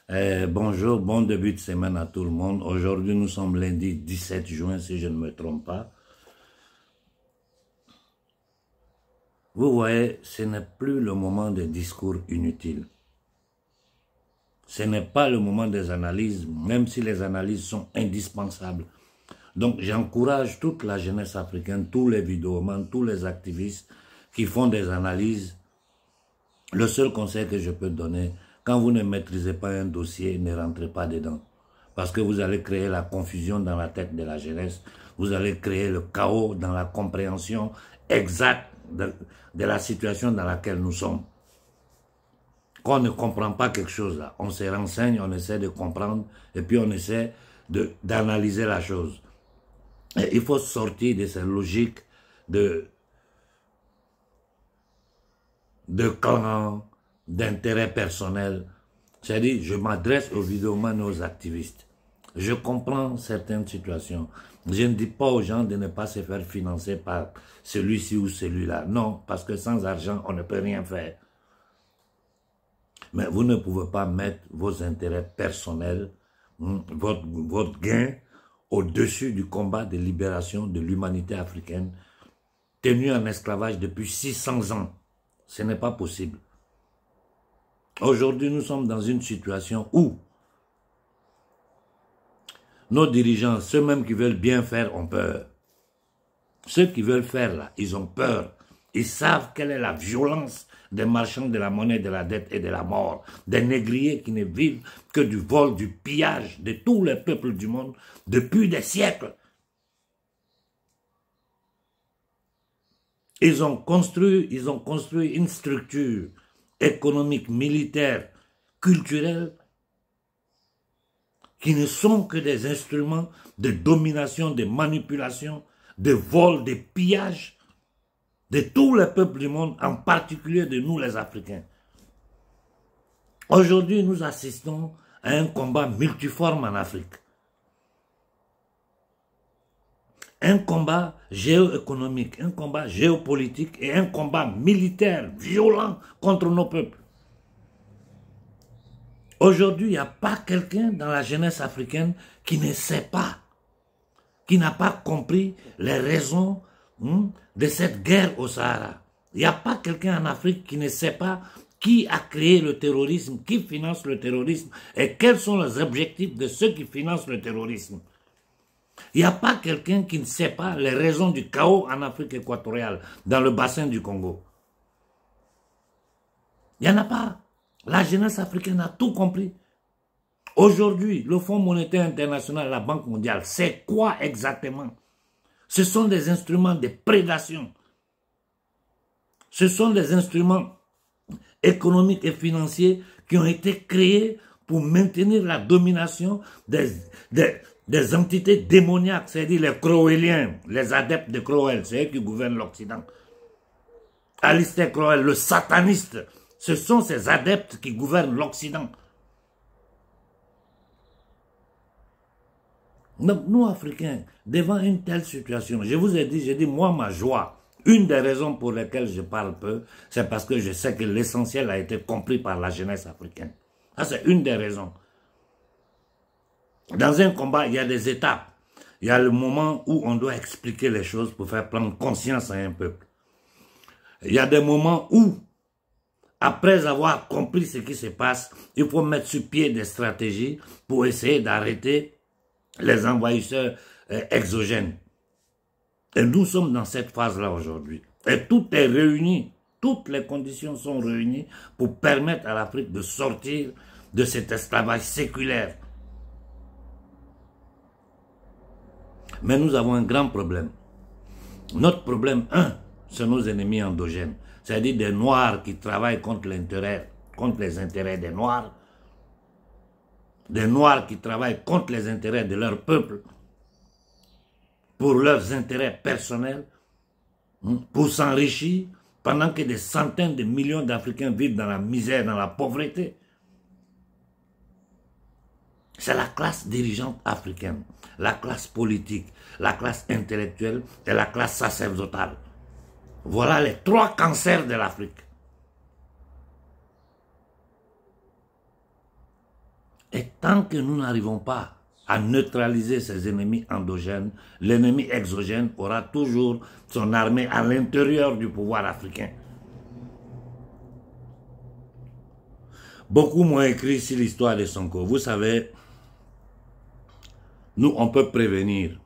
Bonjour, bon début de semaine à tout le monde. Aujourd'hui, nous sommes lundi 17 juin, si je ne me trompe pas. Vous voyez, ce n'est plus le moment des discours inutiles. Ce n'est pas le moment des analyses, même si les analyses sont indispensables. Donc, j'encourage toute la jeunesse africaine, tous les vidéomans, tous les activistes qui font des analyses. Le seul conseil que je peux donner, quand vous ne maîtrisez pas un dossier, ne rentrez pas dedans. Parce que vous allez créer la confusion dans la tête de la jeunesse. Vous allez créer le chaos dans la compréhension exacte de la situation dans laquelle nous sommes. Quand on ne comprend pas quelque chose, là, on se renseigne, on essaie de comprendre et puis on essaie d'analyser la chose. Et il faut sortir de cette logique de clans, d'intérêt personnel. C'est-à-dire, je m'adresse aux vidéomans et aux activistes. Je comprends certaines situations. Je ne dis pas aux gens de ne pas se faire financer par celui-ci ou celui-là. Non, parce que sans argent, on ne peut rien faire. Mais vous ne pouvez pas mettre vos intérêts personnels, votre gain, au-dessus du combat de libération de l'humanité africaine, tenue en esclavage depuis 600 ans. Ce n'est pas possible. Aujourd'hui, nous sommes dans une situation où nos dirigeants, ceux même qui veulent bien faire, ont peur. Ceux qui veulent faire, là, ils ont peur. Ils savent quelle est la violence des marchands de la monnaie, de la dette et de la mort. Des négriers qui ne vivent que du vol, du pillage de tous les peuples du monde depuis des siècles. Ils ont construit une structure économique, militaire, culturelle, qui ne sont que des instruments de domination, de manipulation, de vol, de pillage de tous les peuples du monde, en particulier de nous les Africains. Aujourd'hui, nous assistons à un combat multiforme en Afrique. Un combat géoéconomique, un combat géopolitique et un combat militaire violent contre nos peuples. Aujourd'hui, il n'y a pas quelqu'un dans la jeunesse africaine qui ne sait pas, qui n'a pas compris les raisons de cette guerre au Sahara. Il n'y a pas quelqu'un en Afrique qui ne sait pas qui a créé le terrorisme, qui finance le terrorisme et quels sont les objectifs de ceux qui financent le terrorisme. Il n'y a pas quelqu'un qui ne sait pas les raisons du chaos en Afrique équatoriale, dans le bassin du Congo. Il n'y en a pas. La jeunesse africaine a tout compris. Aujourd'hui, le Fonds monétaire international, la Banque mondiale, c'est quoi exactement? Ce sont des instruments de prédation. Ce sont des instruments économiques et financiers qui ont été créés pour maintenir la domination des entités démoniaques, c'est-à-dire les Crowelliens, les adeptes de Crowell, c'est eux qui gouvernent l'Occident. Alistair Crowell, le sataniste, ce sont ces adeptes qui gouvernent l'Occident. Donc, nous, Africains, devant une telle situation, je vous ai dit, j'ai dit, moi, ma joie, une des raisons pour lesquelles je parle peu, c'est parce que je sais que l'essentiel a été compris par la jeunesse africaine. Ça, c'est une des raisons. Dans un combat, il y a des étapes. Il y a le moment où on doit expliquer les choses pour faire prendre conscience à un peuple. Il y a des moments où, après avoir compris ce qui se passe, il faut mettre sur pied des stratégies pour essayer d'arrêter les envahisseurs exogènes. Et nous sommes dans cette phase-là aujourd'hui. Et tout est réuni, toutes les conditions sont réunies pour permettre à l'Afrique de sortir de cet esclavage séculaire. Mais nous avons un grand problème. Notre problème, c'est nos ennemis endogènes. C'est-à-dire des Noirs qui travaillent contre les intérêts des Noirs. Des Noirs qui travaillent contre les intérêts de leur peuple. Pour leurs intérêts personnels. Pour s'enrichir. Pendant que des centaines de millions d'Africains vivent dans la misère, dans la pauvreté. C'est la classe dirigeante africaine, la classe politique, la classe intellectuelle et la classe sacerdotale. Voilà les trois cancers de l'Afrique. Et tant que nous n'arrivons pas à neutraliser ces ennemis endogènes, l'ennemi exogène aura toujours son armée à l'intérieur du pouvoir africain. Beaucoup m'ont écrit sur l'histoire de Sonko. Vous savez, nous, on peut prévenir.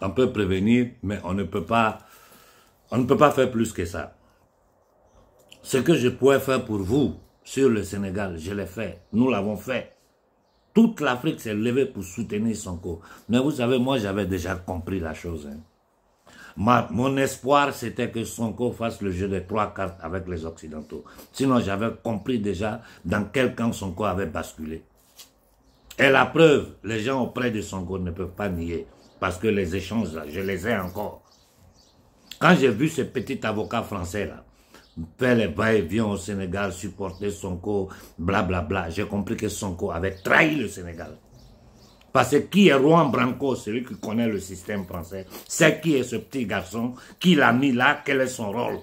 On peut prévenir, mais on ne peut pas faire plus que ça. Ce que je pouvais faire pour vous sur le Sénégal, je l'ai fait. Nous l'avons fait. Toute l'Afrique s'est levée pour soutenir Sonko. Mais vous savez, moi, j'avais déjà compris la chose. Mon espoir, c'était que Sonko fasse le jeu des 3 cartes avec les Occidentaux. Sinon, j'avais compris déjà dans quel camp Sonko avait basculé. Et la preuve, les gens auprès de Sonko ne peuvent pas nier. Parce que les échanges, là, je les ai encore. Quand j'ai vu ce petit avocat français, là, faire les va-et-vient au Sénégal, supporter Sonko, blablabla, j'ai compris que Sonko avait trahi le Sénégal. Parce que qui est Juan Branco, celui qui connaît le système français, c'est qui est ce petit garçon, qui l'a mis là, quel est son rôle.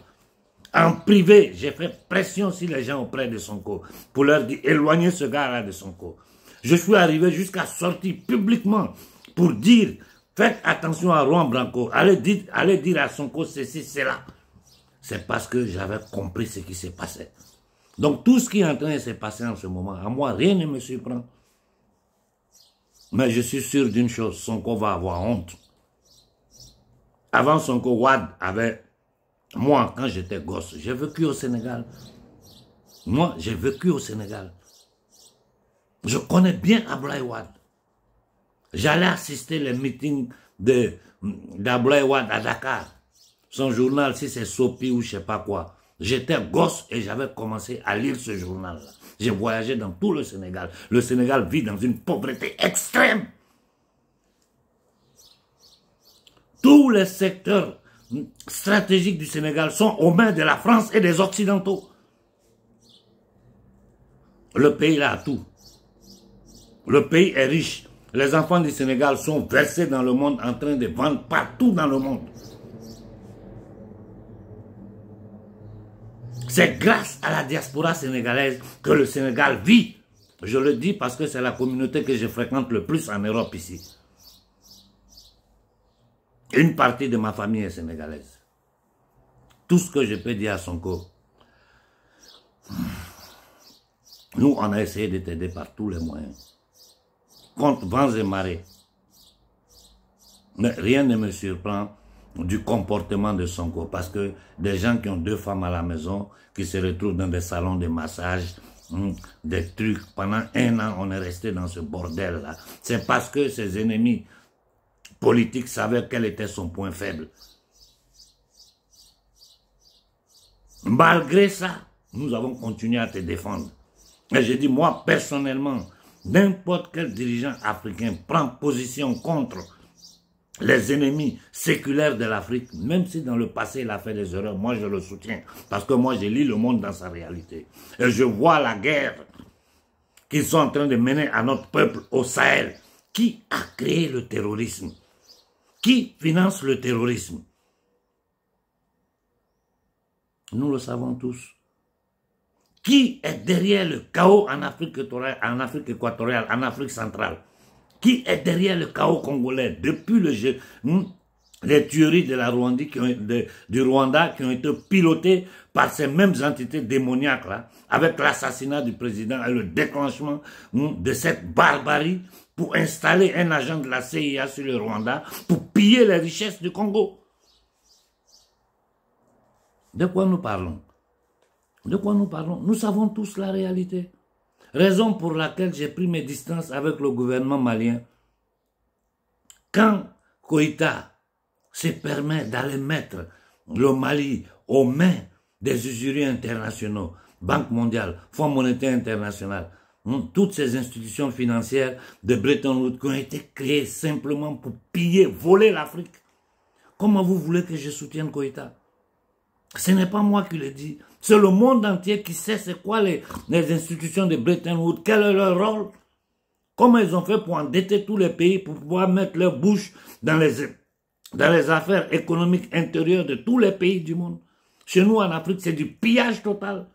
En privé, j'ai fait pression sur les gens auprès de Sonko, pour leur dire, éloignez ce gars-là de Sonko. Je suis arrivé jusqu'à sortir publiquement pour dire, faites attention à Juan Branco, allez dire à Sonko ceci, cela. C'est parce que j'avais compris ce qui s'est passé. Donc tout ce qui est en train de se passer en ce moment, à moi, rien ne me surprend. Mais je suis sûr d'une chose, Sonko va avoir honte. Avant Sonko, Wade avait... Moi, quand j'étais gosse, j'ai vécu au Sénégal. Moi, j'ai vécu au Sénégal. Je connais bien Abdoulaye Wade. J'allais assister les meetings d'Abdoulaye Wade à Dakar. Son journal, si c'est Sopi ou je sais pas quoi. J'étais gosse et j'avais commencé à lire ce journal-là. J'ai voyagé dans tout le Sénégal. Le Sénégal vit dans une pauvreté extrême. Tous les secteurs stratégiques du Sénégal sont aux mains de la France et des Occidentaux. Le pays a tout. Le pays est riche. Les enfants du Sénégal sont versés dans le monde en train de vendre partout dans le monde. C'est grâce à la diaspora sénégalaise que le Sénégal vit. Je le dis parce que c'est la communauté que je fréquente le plus en Europe ici. Une partie de ma famille est sénégalaise. Tout ce que je peux dire à Sonko, nous on a essayé de t'aider par tous les moyens. Contre vents et marées. Mais rien ne me surprend du comportement de Sonko, parce que des gens qui ont 2 femmes à la maison, qui se retrouvent dans des salons de massage, des trucs, pendant 1 an, on est resté dans ce bordel-là. C'est parce que ses ennemis politiques savaient quel était son point faible. Malgré ça, nous avons continué à te défendre. Et je dis, moi, personnellement, n'importe quel dirigeant africain prend position contre les ennemis séculaires de l'Afrique, même si dans le passé il a fait des erreurs, moi je le soutiens. Parce que moi je lis le monde dans sa réalité. Et je vois la guerre qu'ils sont en train de mener à notre peuple au Sahel. Qui a créé le terrorisme? Qui finance le terrorisme? Nous le savons tous. Qui est derrière le chaos en Afrique équatoriale, en Afrique centrale? Qui est derrière le chaos congolais depuis les tueries de la Rwanda du Rwanda qui ont été pilotées par ces mêmes entités démoniaques là, avec l'assassinat du président et le déclenchement de cette barbarie pour installer un agent de la CIA sur le Rwanda pour piller les richesses du Congo. De quoi nous parlons? De quoi nous parlons? Nous savons tous la réalité. Raison pour laquelle j'ai pris mes distances avec le gouvernement malien. Quand Koïta se permet d'aller mettre le Mali aux mains des usuriers internationaux, Banque mondiale, Fonds monétaire international, toutes ces institutions financières de Bretton Woods qui ont été créées simplement pour piller, voler l'Afrique. Comment vous voulez que je soutienne Koïta? Ce n'est pas moi qui le dis. C'est le monde entier qui sait c'est quoi les institutions de Bretton Woods, quel est leur rôle. Comment ils ont fait pour endetter tous les pays, pour pouvoir mettre leur bouche dans les affaires économiques intérieures de tous les pays du monde. Chez nous en Afrique, c'est du pillage total.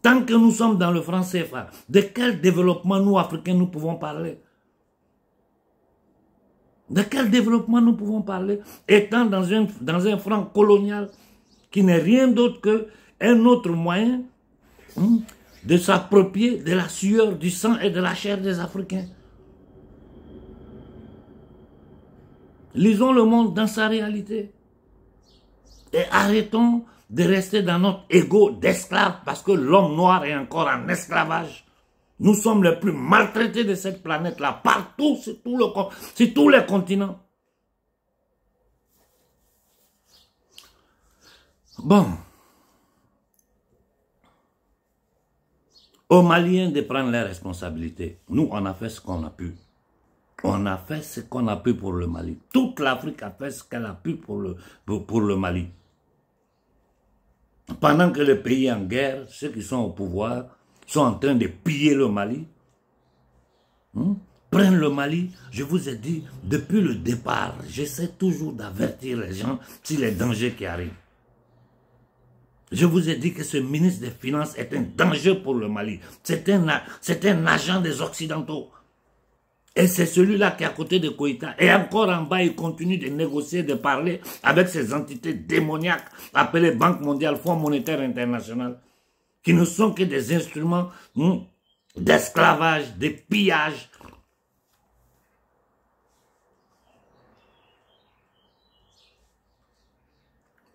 Tant que nous sommes dans le franc CFA, de quel développement nous, Africains, nous pouvons parler? De quel développement nous pouvons parler étant dans un franc colonial qui n'est rien d'autre qu'un autre moyen de s'approprier de la sueur, du sang et de la chair des Africains. Lisons le monde dans sa réalité. Et arrêtons de rester dans notre ego d'esclave parce que l'homme noir est encore en esclavage. Nous sommes les plus maltraités de cette planète-là, partout, sur tous les continents. Bon. Aux Maliens de prendre leurs responsabilités. Nous, on a fait ce qu'on a pu. On a fait ce qu'on a pu pour le Mali. Toute l'Afrique a fait ce qu'elle a pu pour le Mali. Pendant que le pays est en guerre, ceux qui sont au pouvoir sont en train de piller le Mali. Prennent le Mali, je vous ai dit, depuis le départ, j'essaie toujours d'avertir les gens sur les dangers qui arrivent. Je vous ai dit que ce ministre des Finances est un danger pour le Mali. C'est un agent des Occidentaux. Et c'est celui-là qui est à côté de Koïta. Et encore en bas, il continue de négocier, de parler avec ces entités démoniaques appelées Banque mondiale, Fonds monétaire international, qui ne sont que des instruments d'esclavage, de pillage.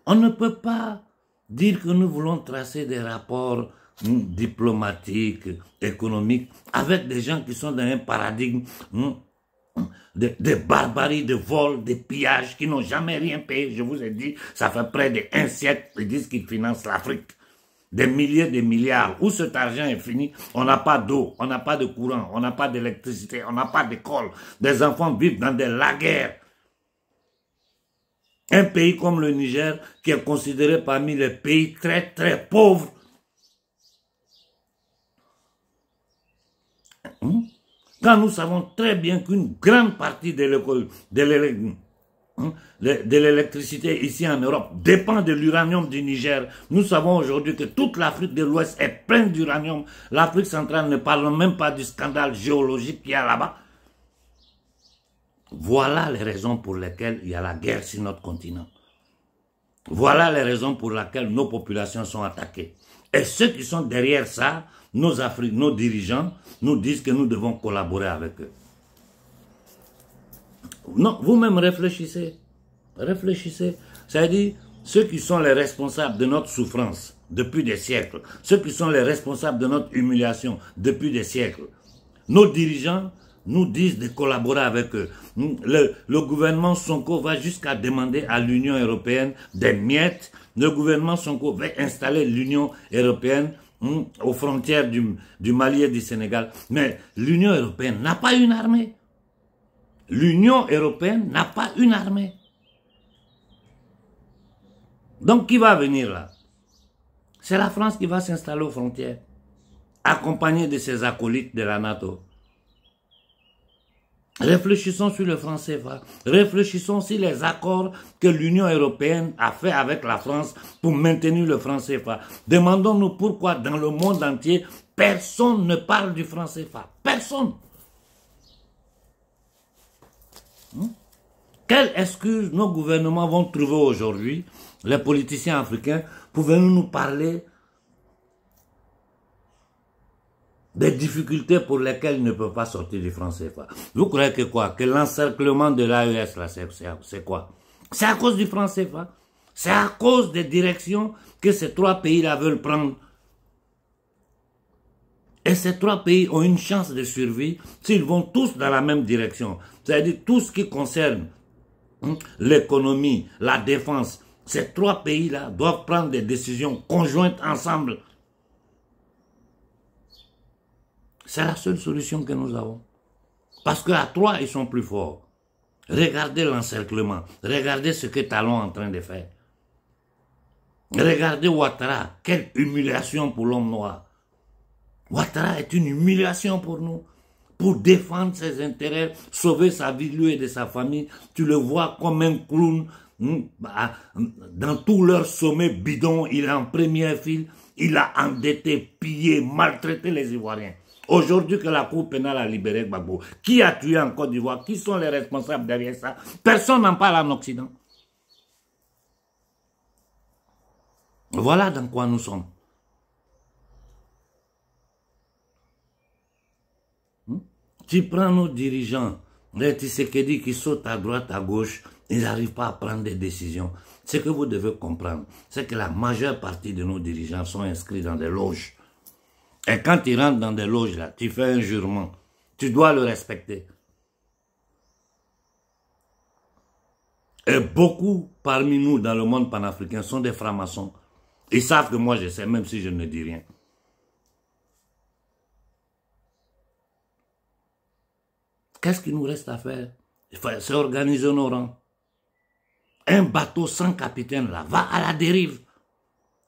On ne peut pas dire que nous voulons tracer des rapports diplomatiques, économiques, avec des gens qui sont dans un paradigme de barbarie, de vol, de pillage, qui n'ont jamais rien payé. Je vous ai dit, ça fait près d'1 siècle, ils disent qu'ils financent l'Afrique. Des milliers de milliards. Où cet argent est fini, on n'a pas d'eau, on n'a pas de courant, on n'a pas d'électricité, on n'a pas d'école. Des enfants vivent dans des laguerres. Un pays comme le Niger, qui est considéré parmi les pays très très pauvres. Quand nous savons très bien qu'une grande partie de l'électricité ici en Europe dépend de l'uranium du Niger, nous savons aujourd'hui que toute l'Afrique de l'Ouest est pleine d'uranium. L'Afrique centrale, ne parle même pas du scandale géologique qu'il y a là-bas. Voilà les raisons pour lesquelles il y a la guerre sur notre continent. Voilà les raisons pour lesquelles nos populations sont attaquées. Et ceux qui sont derrière ça, nos dirigeants, nous disent que nous devons collaborer avec eux. Non, vous-même réfléchissez. Réfléchissez. C'est-à-dire, ceux qui sont les responsables de notre souffrance depuis des siècles, ceux qui sont les responsables de notre humiliation depuis des siècles, nos dirigeants nous disent de collaborer avec eux. Le gouvernement Sonko va jusqu'à demander à l'Union européenne des miettes. Le gouvernement Sonko va installer l'Union européenne aux frontières du Mali et du Sénégal. Mais l'Union européenne n'a pas une armée. L'Union européenne n'a pas une armée. Donc qui va venir là? C'est la France qui va s'installer aux frontières, accompagnée de ses acolytes de la NATO. Réfléchissons sur le franc CFA. Réfléchissons sur les accords que l'Union européenne a fait avec la France pour maintenir le franc CFA. Demandons-nous pourquoi dans le monde entier, personne ne parle du franc CFA. Personne. Quelle excuse nos gouvernements vont trouver aujourd'hui, les politiciens africains, pour venir nous parler des difficultés pour lesquelles ils ne peuvent pas sortir du franc CFA. Vous croyez que quoi? Que l'encerclement de l'AES, là, c'est quoi? C'est à cause du franc CFA. C'est à cause des directions que ces trois pays-là veulent prendre. Et ces trois pays ont une chance de survie s'ils vont tous dans la même direction. C'est-à-dire tout ce qui concerne l'économie, la défense. Ces trois pays-là doivent prendre des décisions conjointes ensemble. C'est la seule solution que nous avons. Parce qu'à trois, ils sont plus forts. Regardez l'encerclement. Regardez ce que Talon est en train de faire. Regardez Ouattara. Quelle humiliation pour l'homme noir. Ouattara est une humiliation pour nous. Pour défendre ses intérêts, sauver sa vie, lui et de sa famille. Tu le vois comme un clown. Dans tout leur sommet bidon, il est en première file. Il a endetté, pillé, maltraité les Ivoiriens. Aujourd'hui que la Cour pénale a libéré Gbagbo, qui a tué en Côte d'Ivoire? Qui sont les responsables derrière ça? Personne n'en parle en Occident. Voilà dans quoi nous sommes. Tu prends nos dirigeants, les Tshisekedi qui sautent à droite, à gauche, ils n'arrivent pas à prendre des décisions. Ce que vous devez comprendre, c'est que la majeure partie de nos dirigeants sont inscrits dans des loges. Et quand tu rentres dans des loges, là, tu fais un jurement. Tu dois le respecter. Et beaucoup parmi nous dans le monde panafricain sont des francs-maçons. Ils savent que moi je sais, même si je ne dis rien. Qu'est-ce qu'il nous reste à faire? Il faut s'organiser nos rangs. Un bateau sans capitaine là va à la dérive.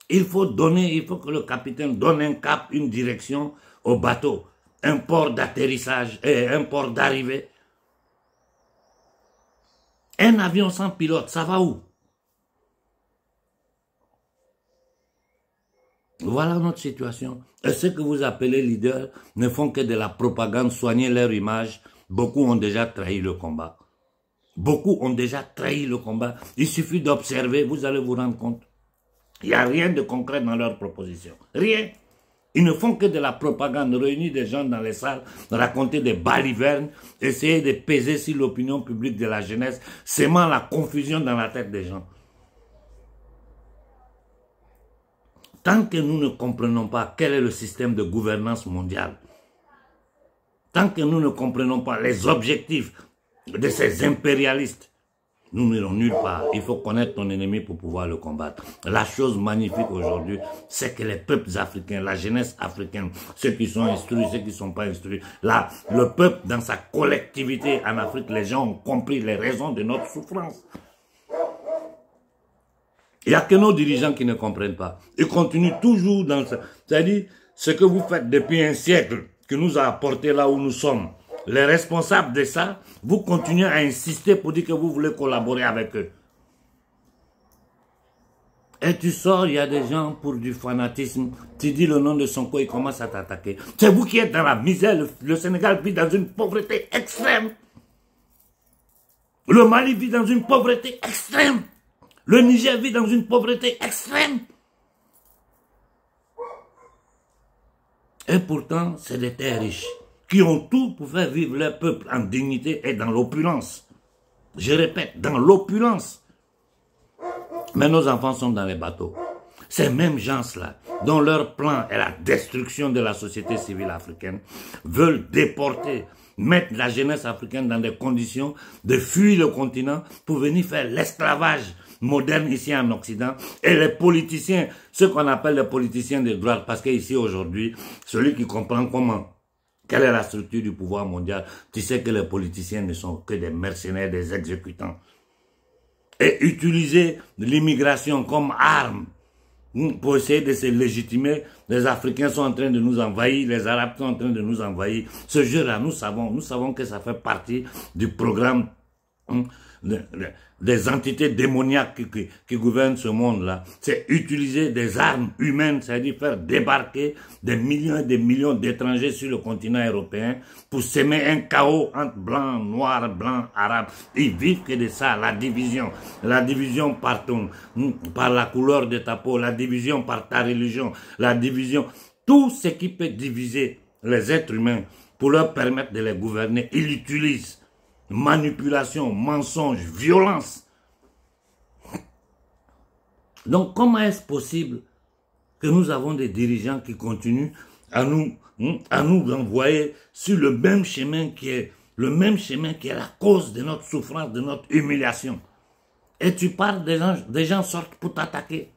Il faut que le capitaine donne un cap, une direction au bateau. Un port d'atterrissage et un port d'arrivée. Un avion sans pilote, ça va où? Voilà notre situation. Et ceux que vous appelez leaders ne font que de la propagande, soigner leur image. Beaucoup ont déjà trahi le combat. Beaucoup ont déjà trahi le combat. Il suffit d'observer, vous allez vous rendre compte. Il n'y a rien de concret dans leurs propositions. Rien. Ils ne font que de la propagande, réunir des gens dans les salles, raconter des balivernes, essayer de peser sur l'opinion publique de la jeunesse, sémant la confusion dans la tête des gens. Tant que nous ne comprenons pas quel est le système de gouvernance mondiale, tant que nous ne comprenons pas les objectifs de ces impérialistes, nous n'irons nulle part. Il faut connaître ton ennemi pour pouvoir le combattre. La chose magnifique aujourd'hui, c'est que les peuples africains, la jeunesse africaine, ceux qui sont instruits, ceux qui ne sont pas instruits, là, le peuple dans sa collectivité en Afrique, les gens ont compris les raisons de notre souffrance. Il n'y a que nos dirigeants qui ne comprennent pas. Ils continuent toujours dans ça. C'est-à-dire, ce que vous faites depuis un siècle, qui nous a apporté là où nous sommes, les responsables de ça, vous continuez à insister pour dire que vous voulez collaborer avec eux. Et tu sors, il y a des gens pour du fanatisme, tu dis le nom de Sonko, ils commencent à t'attaquer. C'est vous qui êtes dans la misère, le Sénégal vit dans une pauvreté extrême. Le Mali vit dans une pauvreté extrême. Le Niger vit dans une pauvreté extrême. Et pourtant, c'est des terres riches qui ont tout pour faire vivre leur peuple en dignité et dans l'opulence. Je répète, dans l'opulence. Mais nos enfants sont dans les bateaux. Ces mêmes gens-là, dont leur plan est la destruction de la société civile africaine, veulent déporter, mettre la jeunesse africaine dans des conditions de fuir le continent pour venir faire l'esclavage moderne ici en Occident. Et les politiciens, ceux qu'on appelle les politiciens de droite, parce qu'ici aujourd'hui, celui qui comprend quelle est la structure du pouvoir mondial, tu sais que les politiciens ne sont que des mercenaires, des exécutants. Et utiliser l'immigration comme arme pour essayer de se légitimer, les Africains sont en train de nous envahir, les Arabes sont en train de nous envahir. Ce jeu-là, nous savons que ça fait partie du programme des entités démoniaques qui gouvernent ce monde-là. C'est utiliser des armes humaines, c'est-à-dire faire débarquer des millions et des millions d'étrangers sur le continent européen pour s'aimer un chaos entre blancs, noirs, blancs, arabes. Ils vivent que de ça, la division par la couleur de ta peau, la division par ta religion, la division, tout ce qui peut diviser les êtres humains pour leur permettre de les gouverner, ils l'utilisent. Manipulation, mensonge, violence. Donc comment est-ce possible que nous avons des dirigeants qui continuent à nous renvoyer sur le même chemin qui est la cause de notre souffrance, de notre humiliation? Et tu parles des gens sortent pour t'attaquer.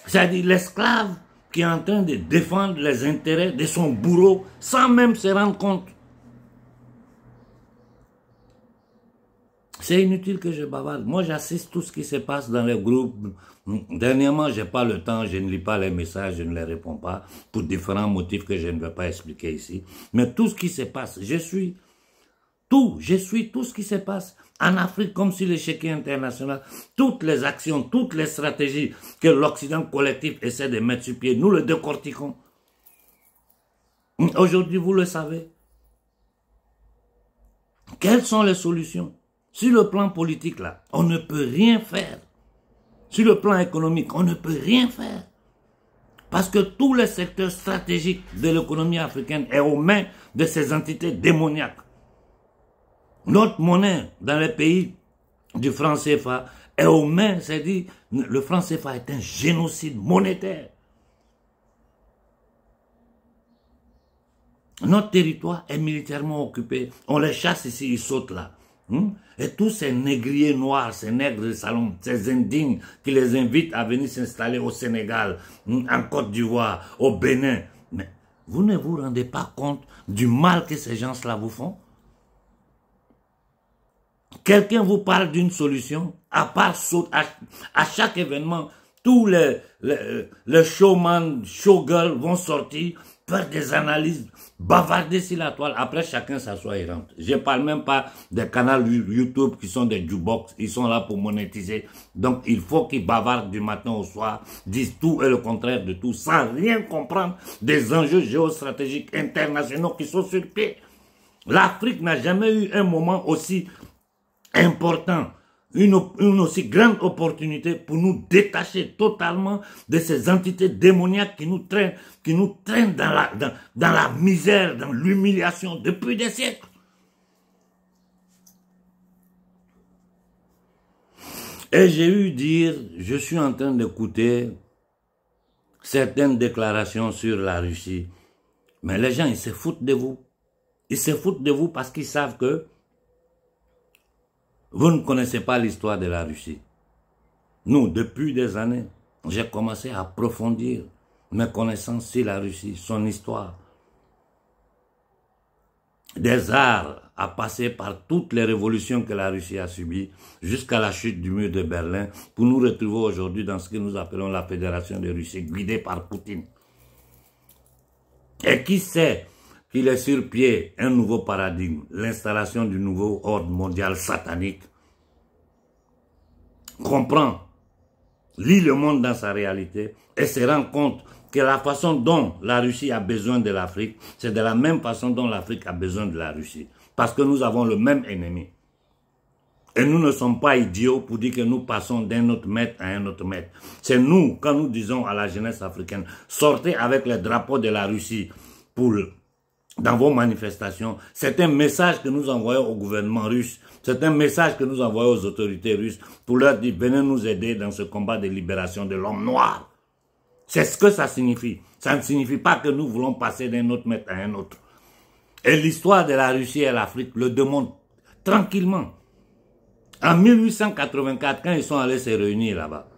C'est-à-dire l'esclave qui est en train de défendre les intérêts de son bourreau sans même se rendre compte. C'est inutile que je bavarde. Moi, j'assiste tout ce qui se passe dans les groupes. Dernièrement, je n'ai pas le temps, je ne lis pas les messages, je ne les réponds pas, pour différents motifs que je ne vais pas expliquer ici. Mais tout ce qui se passe, je suis. Tout, je suis tout ce qui se passe en Afrique comme sur l'échiquier international. Toutes les actions, toutes les stratégies que l'Occident collectif essaie de mettre sur pied, nous le décortiquons. Aujourd'hui, vous le savez. Quelles sont les solutions? Sur le plan politique, là, on ne peut rien faire. Sur le plan économique, on ne peut rien faire. Parce que tous les secteurs stratégiques de l'économie africaine est aux mains de ces entités démoniaques. Notre monnaie dans les pays du franc CFA est aux mains, c'est-à-dire le franc CFA est un génocide monétaire. Notre territoire est militairement occupé. On les chasse ici, ils sautent là. Et tous ces négriers noirs, ces nègres de salon, ces indignes qui les invitent à venir s'installer au Sénégal, en Côte d'Ivoire, au Bénin. Mais vous ne vous rendez pas compte du mal que ces gens-là vous font? Quelqu'un vous parle d'une solution, à part à chaque événement, tous les showman, showgirls vont sortir, faire des analyses, bavarder sur la toile. Après, chacun s'assoit et rentre. Je ne parle même pas des canaux YouTube qui sont des jukebox. Ils sont là pour monétiser. Donc, il faut qu'ils bavardent du matin au soir, disent tout et le contraire de tout, sans rien comprendre des enjeux géostratégiques internationaux qui sont sur pied. L'Afrique n'a jamais eu un moment aussi important, une aussi grande opportunité pour nous détacher totalement de ces entités démoniaques qui nous traînent dans la misère, dans l'humiliation depuis des siècles. Et j'ai eu dire, je suis en train d'écouter certaines déclarations sur la Russie, mais les gens, ils se foutent de vous. Ils se foutent de vous parce qu'ils savent que vous ne connaissez pas l'histoire de la Russie. Nous, depuis des années, j'ai commencé à approfondir mes connaissances sur la Russie, son histoire. Des arts à passer par toutes les révolutions que la Russie a subies, jusqu'à la chute du mur de Berlin, pour nous retrouver aujourd'hui dans ce que nous appelons la Fédération de Russie, guidée par Poutine. Et qui sait qu'il est sur pied un nouveau paradigme, l'installation du nouveau ordre mondial satanique, comprend, lit le monde dans sa réalité et se rend compte que la façon dont la Russie a besoin de l'Afrique, c'est de la même façon dont l'Afrique a besoin de la Russie. Parce que nous avons le même ennemi. Et nous ne sommes pas idiots pour dire que nous passons d'un autre maître à un autre maître. C'est nous, quand nous disons à la jeunesse africaine, sortez avec les drapeaux de la Russie dans vos manifestations. C'est un message que nous envoyons au gouvernement russe. C'est un message que nous envoyons aux autorités russes pour leur dire, venez nous aider dans ce combat de libération de l'homme noir. C'est ce que ça signifie. Ça ne signifie pas que nous voulons passer d'un autre maître à un autre. Et l'histoire de la Russie et l'Afrique le démontre tranquillement. En 1884, quand ils sont allés se réunir là-bas,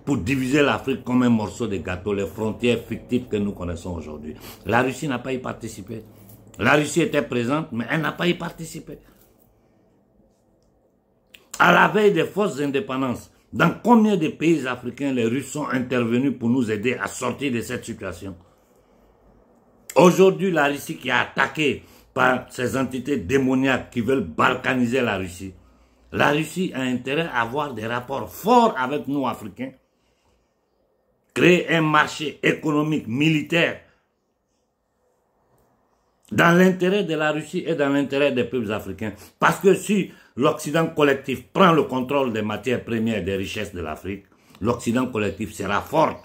pour diviser l'Afrique comme un morceau de gâteau, les frontières fictives que nous connaissons aujourd'hui, la Russie n'a pas y participé. La Russie était présente, mais elle n'a pas y participé. À la veille des fausses indépendances, dans combien de pays africains les Russes sont intervenus pour nous aider à sortir de cette situation? Aujourd'hui, la Russie qui est attaquée par ces entités démoniaques qui veulent balkaniser la Russie a intérêt à avoir des rapports forts avec nous, Africains. Créer un marché économique, militaire, dans l'intérêt de la Russie et dans l'intérêt des peuples africains. Parce que si l'Occident collectif prend le contrôle des matières premières et des richesses de l'Afrique, l'Occident collectif sera fort.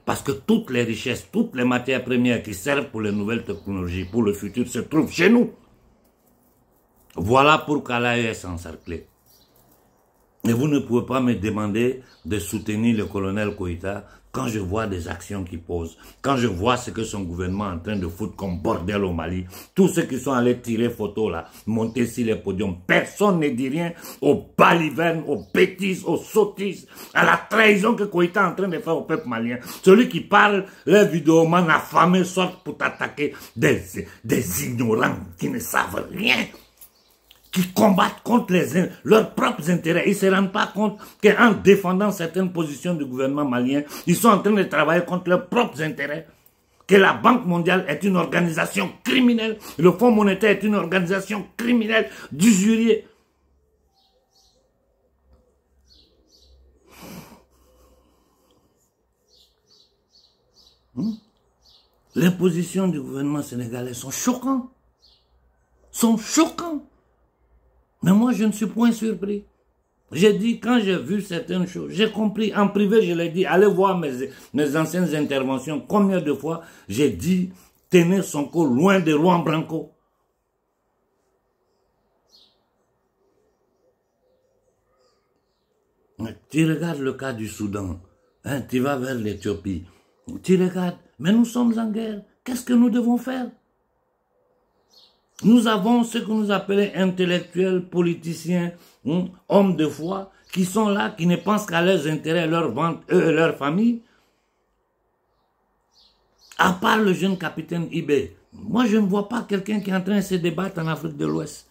Parce que toutes les richesses, toutes les matières premières qui servent pour les nouvelles technologies, pour le futur, se trouvent chez nous. Voilà pourquoi l'AES est encerclée. Et vous ne pouvez pas me demander de soutenir le colonel Koïta quand je vois des actions qu'il pose, quand je vois ce que son gouvernement est en train de foutre comme bordel au Mali, tous ceux qui sont allés tirer photo là, monter sur les podiums, personne ne dit rien aux balivernes, aux bêtises, aux sottises, à la trahison que Koïta est en train de faire au peuple malien. Celui qui parle, les vidéomans affamés sortent pour t'attaquer des ignorants qui ne savent rien, qui combattent contre leurs propres intérêts. Ils ne se rendent pas compte qu'en défendant certaines positions du gouvernement malien, ils sont en train de travailler contre leurs propres intérêts. que la Banque mondiale est une organisation criminelle, le Fonds monétaire est une organisation criminelle d'usuriers. Les positions du gouvernement sénégalais sont choquantes. Mais moi, je ne suis point surpris. J'ai dit, quand j'ai vu certaines choses, j'ai compris. En privé, je l'ai dit, allez voir mes anciennes interventions. Combien de fois j'ai dit, tenez Sonko loin de Juan Branco. Tu regardes le cas du Soudan, hein, tu vas vers l'Éthiopie, tu regardes, mais nous sommes en guerre. Qu'est-ce que nous devons faire? Nous avons ce que nous appelons intellectuels, politiciens, hommes de foi, qui sont là, qui ne pensent qu'à leurs intérêts, leur vente, eux et leur famille. À part le jeune capitaine Ibé, moi je ne vois pas quelqu'un qui est en train de se débattre en Afrique de l'Ouest.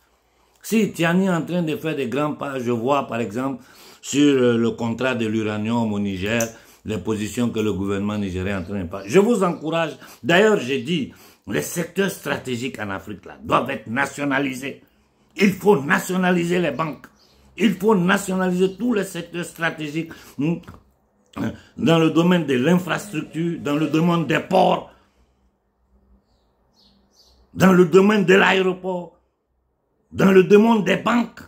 Si Tiani est en train de faire des grands pas, je vois par exemple sur le contrat de l'uranium au Niger, les positions que le gouvernement nigérien est en train de faire. Je vous encourage, d'ailleurs j'ai dit, les secteurs stratégiques en Afrique là, doivent être nationalisés. Il faut nationaliser les banques. Il faut nationaliser tous les secteurs stratégiques dans le domaine de l'infrastructure, dans le domaine des ports, dans le domaine de l'aéroport, dans le domaine des banques.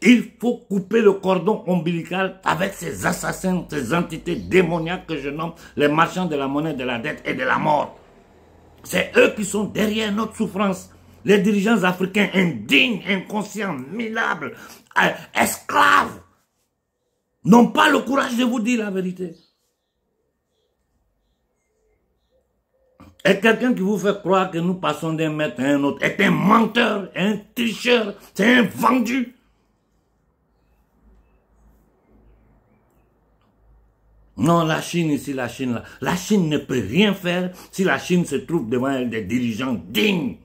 Il faut couper le cordon ombilical avec ces assassins, ces entités démoniaques que je nomme les marchands de la monnaie, de la dette et de la mort. C'est eux qui sont derrière notre souffrance. Les dirigeants africains indignes, inconscients, minables, esclaves, n'ont pas le courage de vous dire la vérité. Et quelqu'un qui vous fait croire que nous passons d'un maître à un autre est un menteur, un tricheur, c'est un vendu. Non, la Chine ici, la Chine là. La Chine ne peut rien faire si la Chine se trouve devant elle des dirigeants dignes.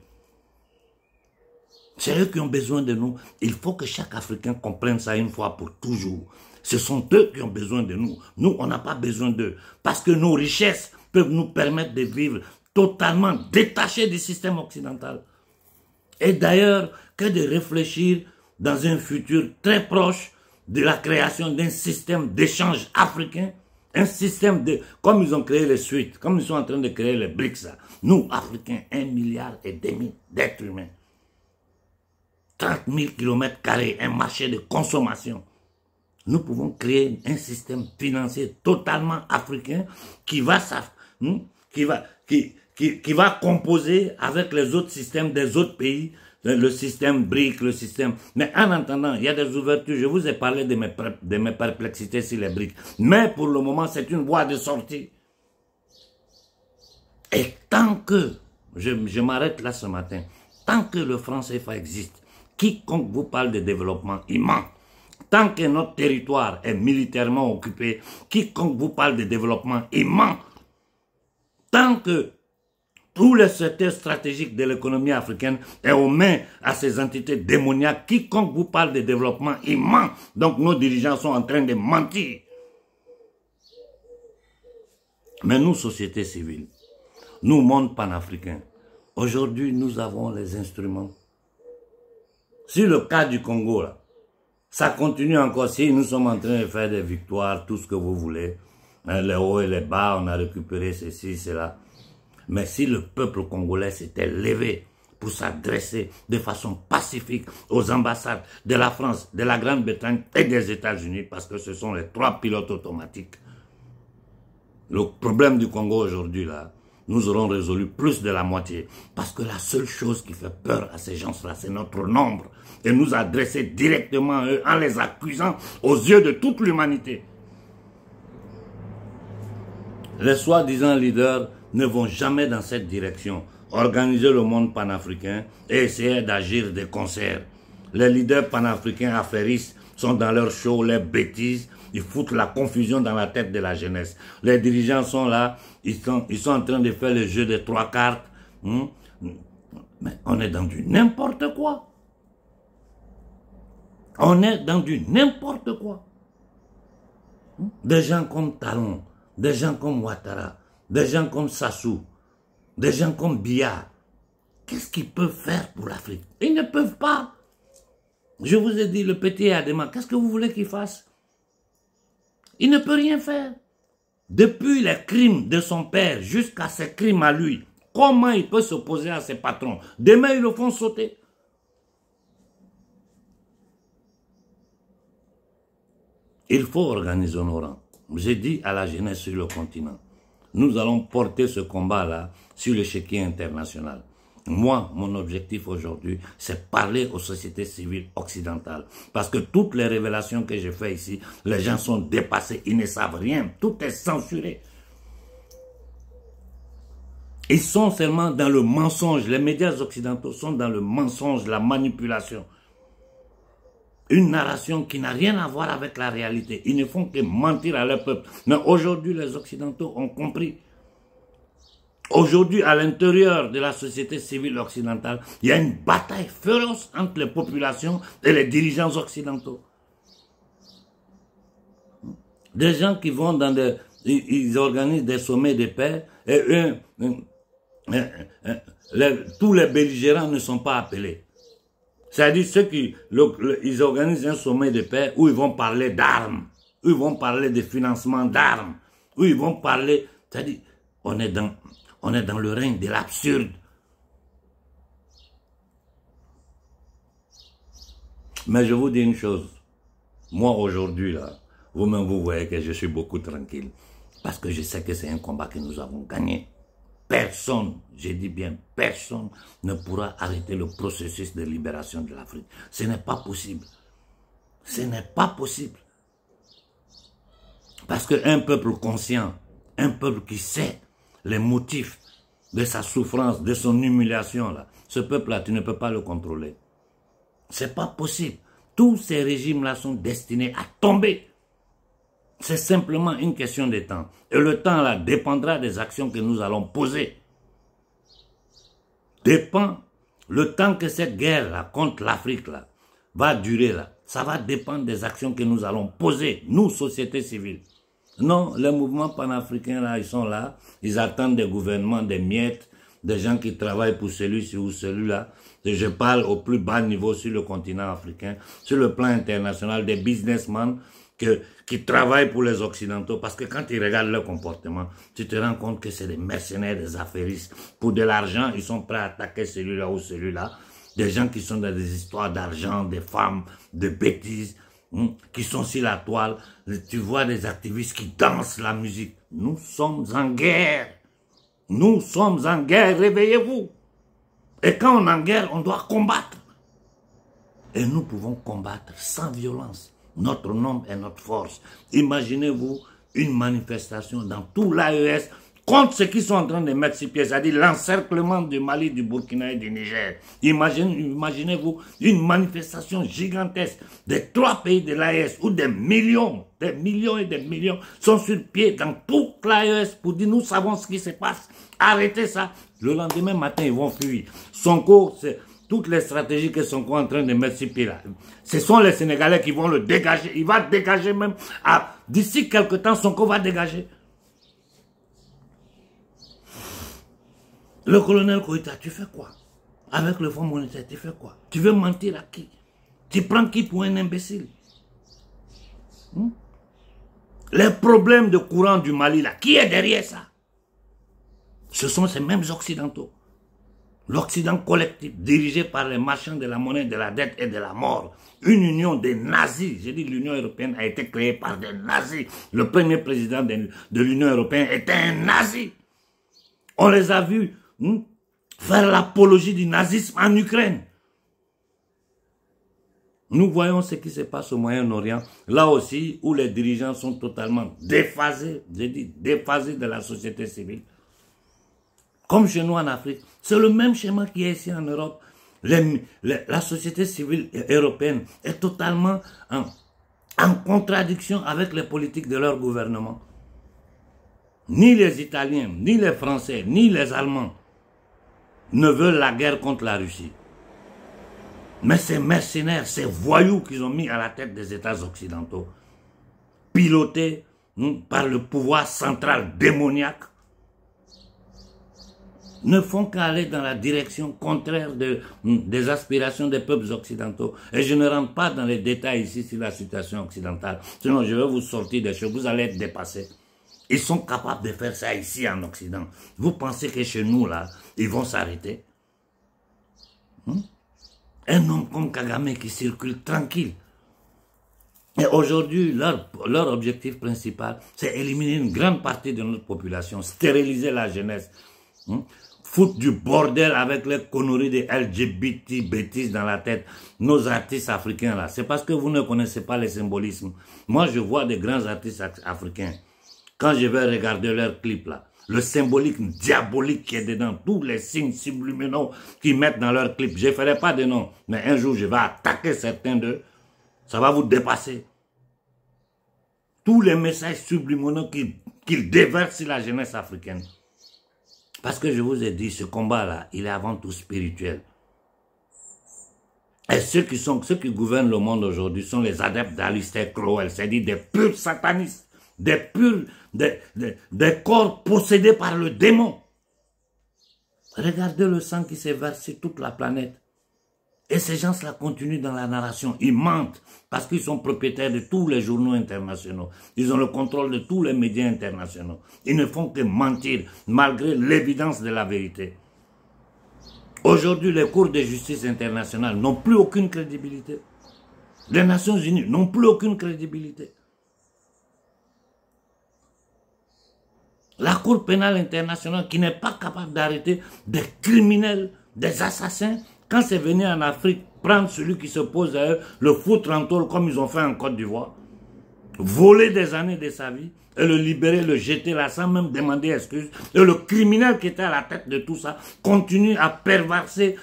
C'est eux qui ont besoin de nous. Il faut que chaque Africain comprenne ça une fois pour toujours. Ce sont eux qui ont besoin de nous. Nous, on n'a pas besoin d'eux. Parce que nos richesses peuvent nous permettre de vivre totalement détachés du système occidental. Et d'ailleurs, que de réfléchir dans un futur très proche de la création d'un système d'échange africain. Un système de... Comme ils ont créé les suites, comme ils sont en train de créer les BRICS, là. Nous, Africains, 1,5 milliard d'êtres humains. 30 000 km², un marché de consommation. Nous pouvons créer un système financier totalement africain qui va composer avec les autres systèmes des autres pays, le système BRIC, le système... Mais en attendant, il y a des ouvertures. Je vous ai parlé de mes perplexités sur les BRIC. Mais pour le moment, c'est une voie de sortie. Et tant que, je m'arrête là ce matin, tant que le franc CFA existe, quiconque vous parle de développement, il ment. Tant que notre territoire est militairement occupé, quiconque vous parle de développement, il ment. Tant que tous les secteurs stratégiques de l'économie africaine est aux mains à ces entités démoniaques, quiconque vous parle de développement, il ment. Donc nos dirigeants sont en train de mentir. Mais nous, société civile, nous, monde panafricain, aujourd'hui, nous avons les instruments. Sur le cas du Congo, là, ça continue encore. Si nous sommes en train de faire des victoires, tout ce que vous voulez, hein, les hauts et les bas, on a récupéré ceci, cela. Mais si le peuple congolais s'était levé pour s'adresser de façon pacifique aux ambassades de la France, de la Grande-Bretagne et des États-Unis, parce que ce sont les 3 pilotes automatiques, le problème du Congo aujourd'hui, là, nous aurons résolu plus de la moitié. Parce que la seule chose qui fait peur à ces gens-là, c'est notre nombre. Et nous adresser directement à eux en les accusant aux yeux de toute l'humanité. Les soi-disant leaders ne vont jamais dans cette direction. Organiser le monde panafricain et essayer d'agir de concert. Les leaders panafricains affairistes sont dans leur show, les bêtises. Ils foutent la confusion dans la tête de la jeunesse. Les dirigeants sont là, ils sont en train de faire le jeu des 3 cartes. Mais on est dans du n'importe quoi. On est dans du n'importe quoi. Des gens comme Talon, des gens comme Ouattara, des gens comme Sassou, des gens comme Biya, qu'est-ce qu'ils peuvent faire pour l'Afrique? Ils ne peuvent pas. Je vous ai dit, le petit Adema, qu'est-ce que vous voulez qu'il fasse? Il ne peut rien faire. Depuis les crimes de son père jusqu'à ses crimes à lui, comment il peut s'opposer à ses patrons? Demain, ils le font sauter. Il faut organiser nos rangs. J'ai dit à la jeunesse sur le continent, nous allons porter ce combat-là sur l'échiquier international. Moi, mon objectif aujourd'hui, c'est parler aux sociétés civiles occidentales. Parce que toutes les révélations que j'ai faites ici, les gens sont dépassés, ils ne savent rien, tout est censuré. Ils sont seulement dans le mensonge, les médias occidentaux sont dans le mensonge, la manipulation. Une narration qui n'a rien à voir avec la réalité. Ils ne font que mentir à leur peuple. Mais aujourd'hui, les Occidentaux ont compris. Aujourd'hui, à l'intérieur de la société civile occidentale, il y a une bataille féroce entre les populations et les dirigeants occidentaux. Des gens qui vont dans des... Ils organisent des sommets de paix et tous les belligérants ne sont pas appelés. C'est-à-dire ceux qui ils organisent un sommet de paix où ils vont parler d'armes, où ils vont parler de financement d'armes, où ils vont parler... C'est-à-dire, on est dans le règne de l'absurde. Mais je vous dis une chose. Moi, aujourd'hui, là, vous-même, vous voyez que je suis beaucoup tranquille. Parce que je sais que c'est un combat que nous avons gagné. Personne, je dis bien personne, ne pourra arrêter le processus de libération de l'Afrique. Ce n'est pas possible. Ce n'est pas possible. Parce qu'un peuple conscient, un peuple qui sait les motifs de sa souffrance, de son humiliation, là, ce peuple-là, tu ne peux pas le contrôler. C'est pas possible. Tous ces régimes-là sont destinés à tomber. C'est simplement une question de temps. Et le temps, là, dépendra des actions que nous allons poser. Dépend, le temps que cette guerre-là, contre l'Afrique, là, va durer, là, ça va dépendre des actions que nous allons poser, nous, société civile. Non, les mouvements panafricains, là, ils sont là, ils attendent des gouvernements, des miettes, des gens qui travaillent pour celui-ci ou celui-là. Je parle au plus bas niveau sur le continent africain, sur le plan international, des businessmen qui travaillent pour les Occidentaux. Parce que quand ils regardent leur comportement, tu te rends compte que c'est des mercenaires, des affairistes. Pour de l'argent, ils sont prêts à attaquer celui-là ou celui-là. Des gens qui sont dans des histoires d'argent, des femmes, de bêtises, qui sont sur la toile. Tu vois des activistes qui dansent la musique. Nous sommes en guerre. Nous sommes en guerre, réveillez-vous. Et quand on est en guerre, on doit combattre. Et nous pouvons combattre sans violence. Notre nombre est notre force. Imaginez-vous une manifestation dans tout l'AES contre ceux qui sont en train de mettre sur pied, c'est-à-dire l'encerclement du Mali, du Burkina et du Niger. Imaginez-vous une manifestation gigantesque des 3 pays de l'AES où des millions et des millions sont sur pied dans toute l'AES pour dire nous savons ce qui se passe. Arrêtez ça. Le lendemain matin, ils vont fuir. Sonko, c'est toutes les stratégies que Sonko est en train de mettre sur pied là. Ce sont les Sénégalais qui vont le dégager. Il va dégager même. D'ici quelques temps, Sonko va dégager. Le colonel Koïta, tu fais quoi? Avec le Fonds monétaire, tu fais quoi? Tu veux mentir à qui? Tu prends qui pour un imbécile? Les problèmes de courant du Mali, là, qui est derrière ça? Ce sont ces mêmes Occidentaux. L'Occident collectif, dirigé par les marchands de la monnaie, de la dette et de la mort. Une union des nazis. J'ai dit l'Union européenne a été créée par des nazis. Le premier président de l'Union européenne était un nazi. On les a vus faire l'apologie du nazisme en Ukraine. Nous voyons ce qui se passe au Moyen-Orient, là aussi où les dirigeants sont totalement déphasés, j'ai dit déphasés de la société civile. Comme chez nous en Afrique, c'est le même schéma qui est ici en Europe. La société civile européenne est totalement en contradiction avec les politiques de leur gouvernement. Ni les Italiens, ni les Français, ni les Allemands ne veulent la guerre contre la Russie. Mais ces mercenaires, ces voyous qu'ils ont mis à la tête des États occidentaux, pilotés par le pouvoir central démoniaque, ne font qu'aller dans la direction contraire des aspirations des peuples occidentaux. Et je ne rentre pas dans les détails ici sur la situation occidentale. Sinon, je vais vous sortir des choses, vous allez être dépassés. Ils sont capables de faire ça ici en Occident. Vous pensez que chez nous, là, ils vont s'arrêter? Un homme comme Kagame qui circule tranquille. Et aujourd'hui, leur objectif principal, c'est éliminer une grande partie de notre population, stériliser la jeunesse, foutre du bordel avec les conneries des LGBT bêtises dans la tête, nos artistes africains là. C'est parce que vous ne connaissez pas les symbolismes. Moi, je vois des grands artistes africains. Quand je vais regarder leurs clips là, le symbolique diabolique qui est dedans, tous les signes subliminaux qu'ils mettent dans leurs clips, je ne ferai pas de nom, mais un jour je vais attaquer certains d'eux, ça va vous dépasser. Tous les messages subliminaux qu'ils déversent sur la jeunesse africaine. Parce que je vous ai dit, ce combat-là, il est avant tout spirituel. Et ceux qui gouvernent le monde aujourd'hui sont les adeptes d'Alistair Crowell, c'est-à-dire des purs satanistes, des corps possédés par le démon. Regardez le sang qui s'est versé sur toute la planète. Et ces gens-là continuent dans la narration. Ils mentent parce qu'ils sont propriétaires de tous les journaux internationaux. Ils ont le contrôle de tous les médias internationaux. Ils ne font que mentir malgré l'évidence de la vérité. Aujourd'hui, les cours de justice internationale n'ont plus aucune crédibilité. Les Nations Unies n'ont plus aucune crédibilité. La Cour pénale internationale qui n'est pas capable d'arrêter des criminels, des assassins, quand c'est venu en Afrique, prendre celui qui se pose à eux, le foutre en tôle comme ils ont fait en Côte d'Ivoire, voler des années de sa vie, et le libérer, le jeter là sans même demander excuse. Et le criminel qui était à la tête de tout ça continue à perverser,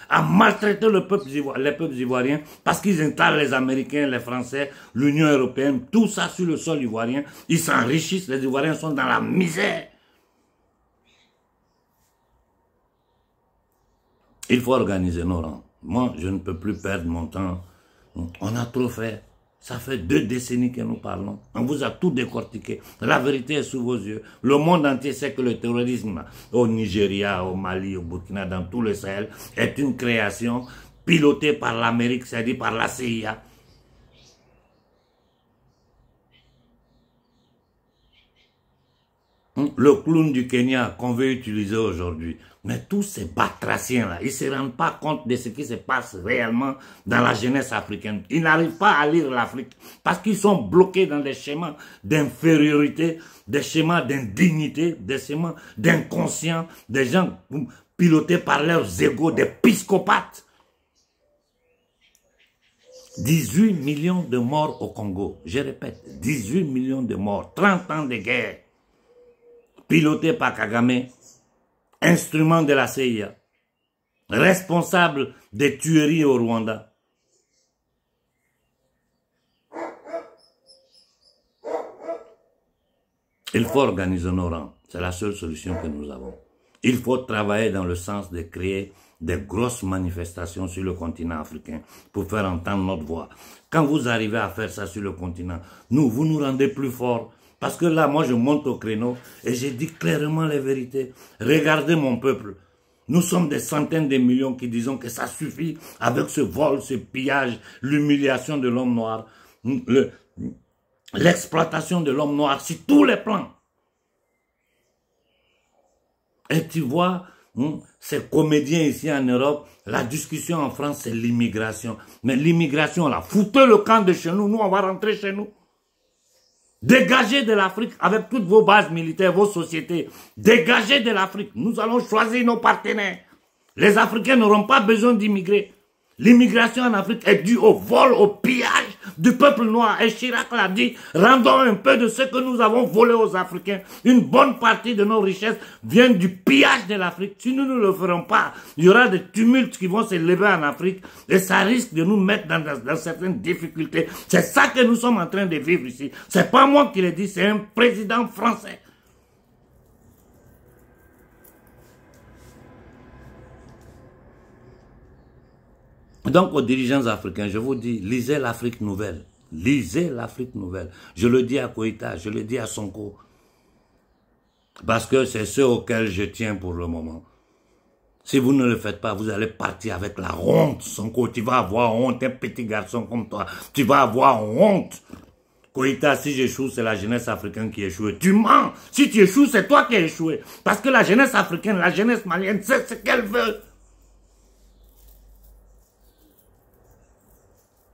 à maltraiter les peuples ivoiriens parce qu'ils installent les Américains, les Français, l'Union européenne, tout ça sur le sol ivoirien. Ils s'enrichissent, les Ivoiriens sont dans la misère. Il faut organiser nos rangs. Moi, je ne peux plus perdre mon temps. On a trop fait. Ça fait 2 décennies que nous parlons. On vous a tout décortiqué. La vérité est sous vos yeux. Le monde entier sait que le terrorisme au Nigeria, au Mali, au Burkina, dans tout le Sahel, est une création pilotée par l'Amérique, c'est-à-dire par la CIA. Le clown du Kenya qu'on veut utiliser aujourd'hui. Mais tous ces batraciens-là, ils ne se rendent pas compte de ce qui se passe réellement dans la jeunesse africaine. Ils n'arrivent pas à lire l'Afrique parce qu'ils sont bloqués dans des schémas d'infériorité, des schémas d'indignité, des schémas d'inconscient, des gens pilotés par leurs égos, des psychopathes. 18 millions de morts au Congo. Je répète, 18 millions de morts, 30 ans de guerre. Piloté par Kagame, instrument de la CIA, responsable des tueries au Rwanda. Il faut organiser nos rangs, c'est la seule solution que nous avons. Il faut travailler dans le sens de créer des grosses manifestations sur le continent africain pour faire entendre notre voix. Quand vous arrivez à faire ça sur le continent, vous nous rendez plus forts. Parce que là, moi, je monte au créneau et j'ai dit clairement les vérités. Regardez mon peuple. Nous sommes des centaines de millions qui disons que ça suffit avec ce vol, ce pillage, l'humiliation de l'homme noir, l'exploitation de l'homme noir sur tous les plans. Et tu vois, ces comédiens ici en Europe, la discussion en France, c'est l'immigration. Mais l'immigration, là, foutez le camp de chez nous, nous, on va rentrer chez nous. Dégagez de l'Afrique avec toutes vos bases militaires, vos sociétés. Dégagez de l'Afrique. Nous allons choisir nos partenaires. Les Africains n'auront pas besoin d'immigrer. L'immigration en Afrique est due au vol, au pillage du peuple noir. Et Chirac l'a dit, rendons un peu de ce que nous avons volé aux Africains. Une bonne partie de nos richesses vient du pillage de l'Afrique. Si nous ne le ferons pas, il y aura des tumultes qui vont se lever en Afrique et ça risque de nous mettre dans certaines difficultés. C'est ça que nous sommes en train de vivre ici. C'est pas moi qui le dis, c'est un président français. Donc aux dirigeants africains, je vous dis, lisez l'Afrique nouvelle. Lisez l'Afrique nouvelle. Je le dis à Koïta, je le dis à Sonko. Parce que c'est ceux auxquels je tiens pour le moment. Si vous ne le faites pas, vous allez partir avec la honte. Sonko, tu vas avoir honte, un petit garçon comme toi. Tu vas avoir honte. Koïta, si j'échoue, c'est la jeunesse africaine qui échoue. Tu mens. Si tu échoues, c'est toi qui as échoué. Parce que la jeunesse africaine, la jeunesse malienne, c'est ce qu'elle veut.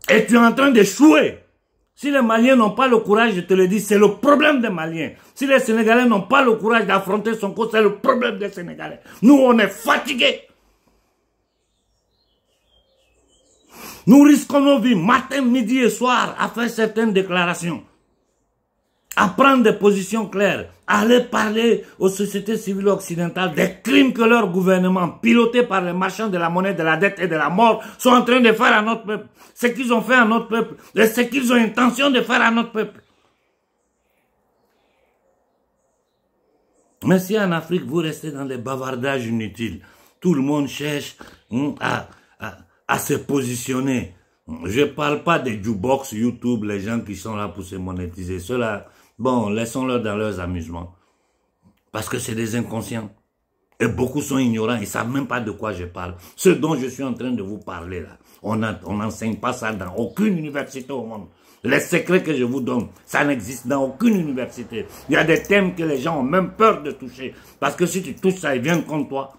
Et tu es en train d'échouer. Si les Maliens n'ont pas le courage, je te le dis, c'est le problème des Maliens. Si les Sénégalais n'ont pas le courage d'affronter Sonko, c'est le problème des Sénégalais. Nous, on est fatigués. Nous risquons nos vies matin, midi et soir à faire certaines déclarations, à prendre des positions claires, à aller parler aux sociétés civiles occidentales des crimes que leur gouvernement, piloté par les marchands de la monnaie, de la dette et de la mort, sont en train de faire à notre peuple. Ce qu'ils ont fait à notre peuple, et ce qu'ils ont intention de faire à notre peuple. Mais si en Afrique, vous restez dans des bavardages inutiles, tout le monde cherche à se positionner. Je ne parle pas des jukebox, YouTube, les gens qui sont là pour se monétiser. Ceux-là, bon, laissons-leur dans leurs amusements. Parce que c'est des inconscients. Et beaucoup sont ignorants, ils ne savent même pas de quoi je parle. Ce dont je suis en train de vous parler là, on n'enseigne pas ça dans aucune université au monde. Les secrets que je vous donne, ça n'existe dans aucune université. Il y a des thèmes que les gens ont même peur de toucher. Parce que si tu touches ça, ils viennent contre toi.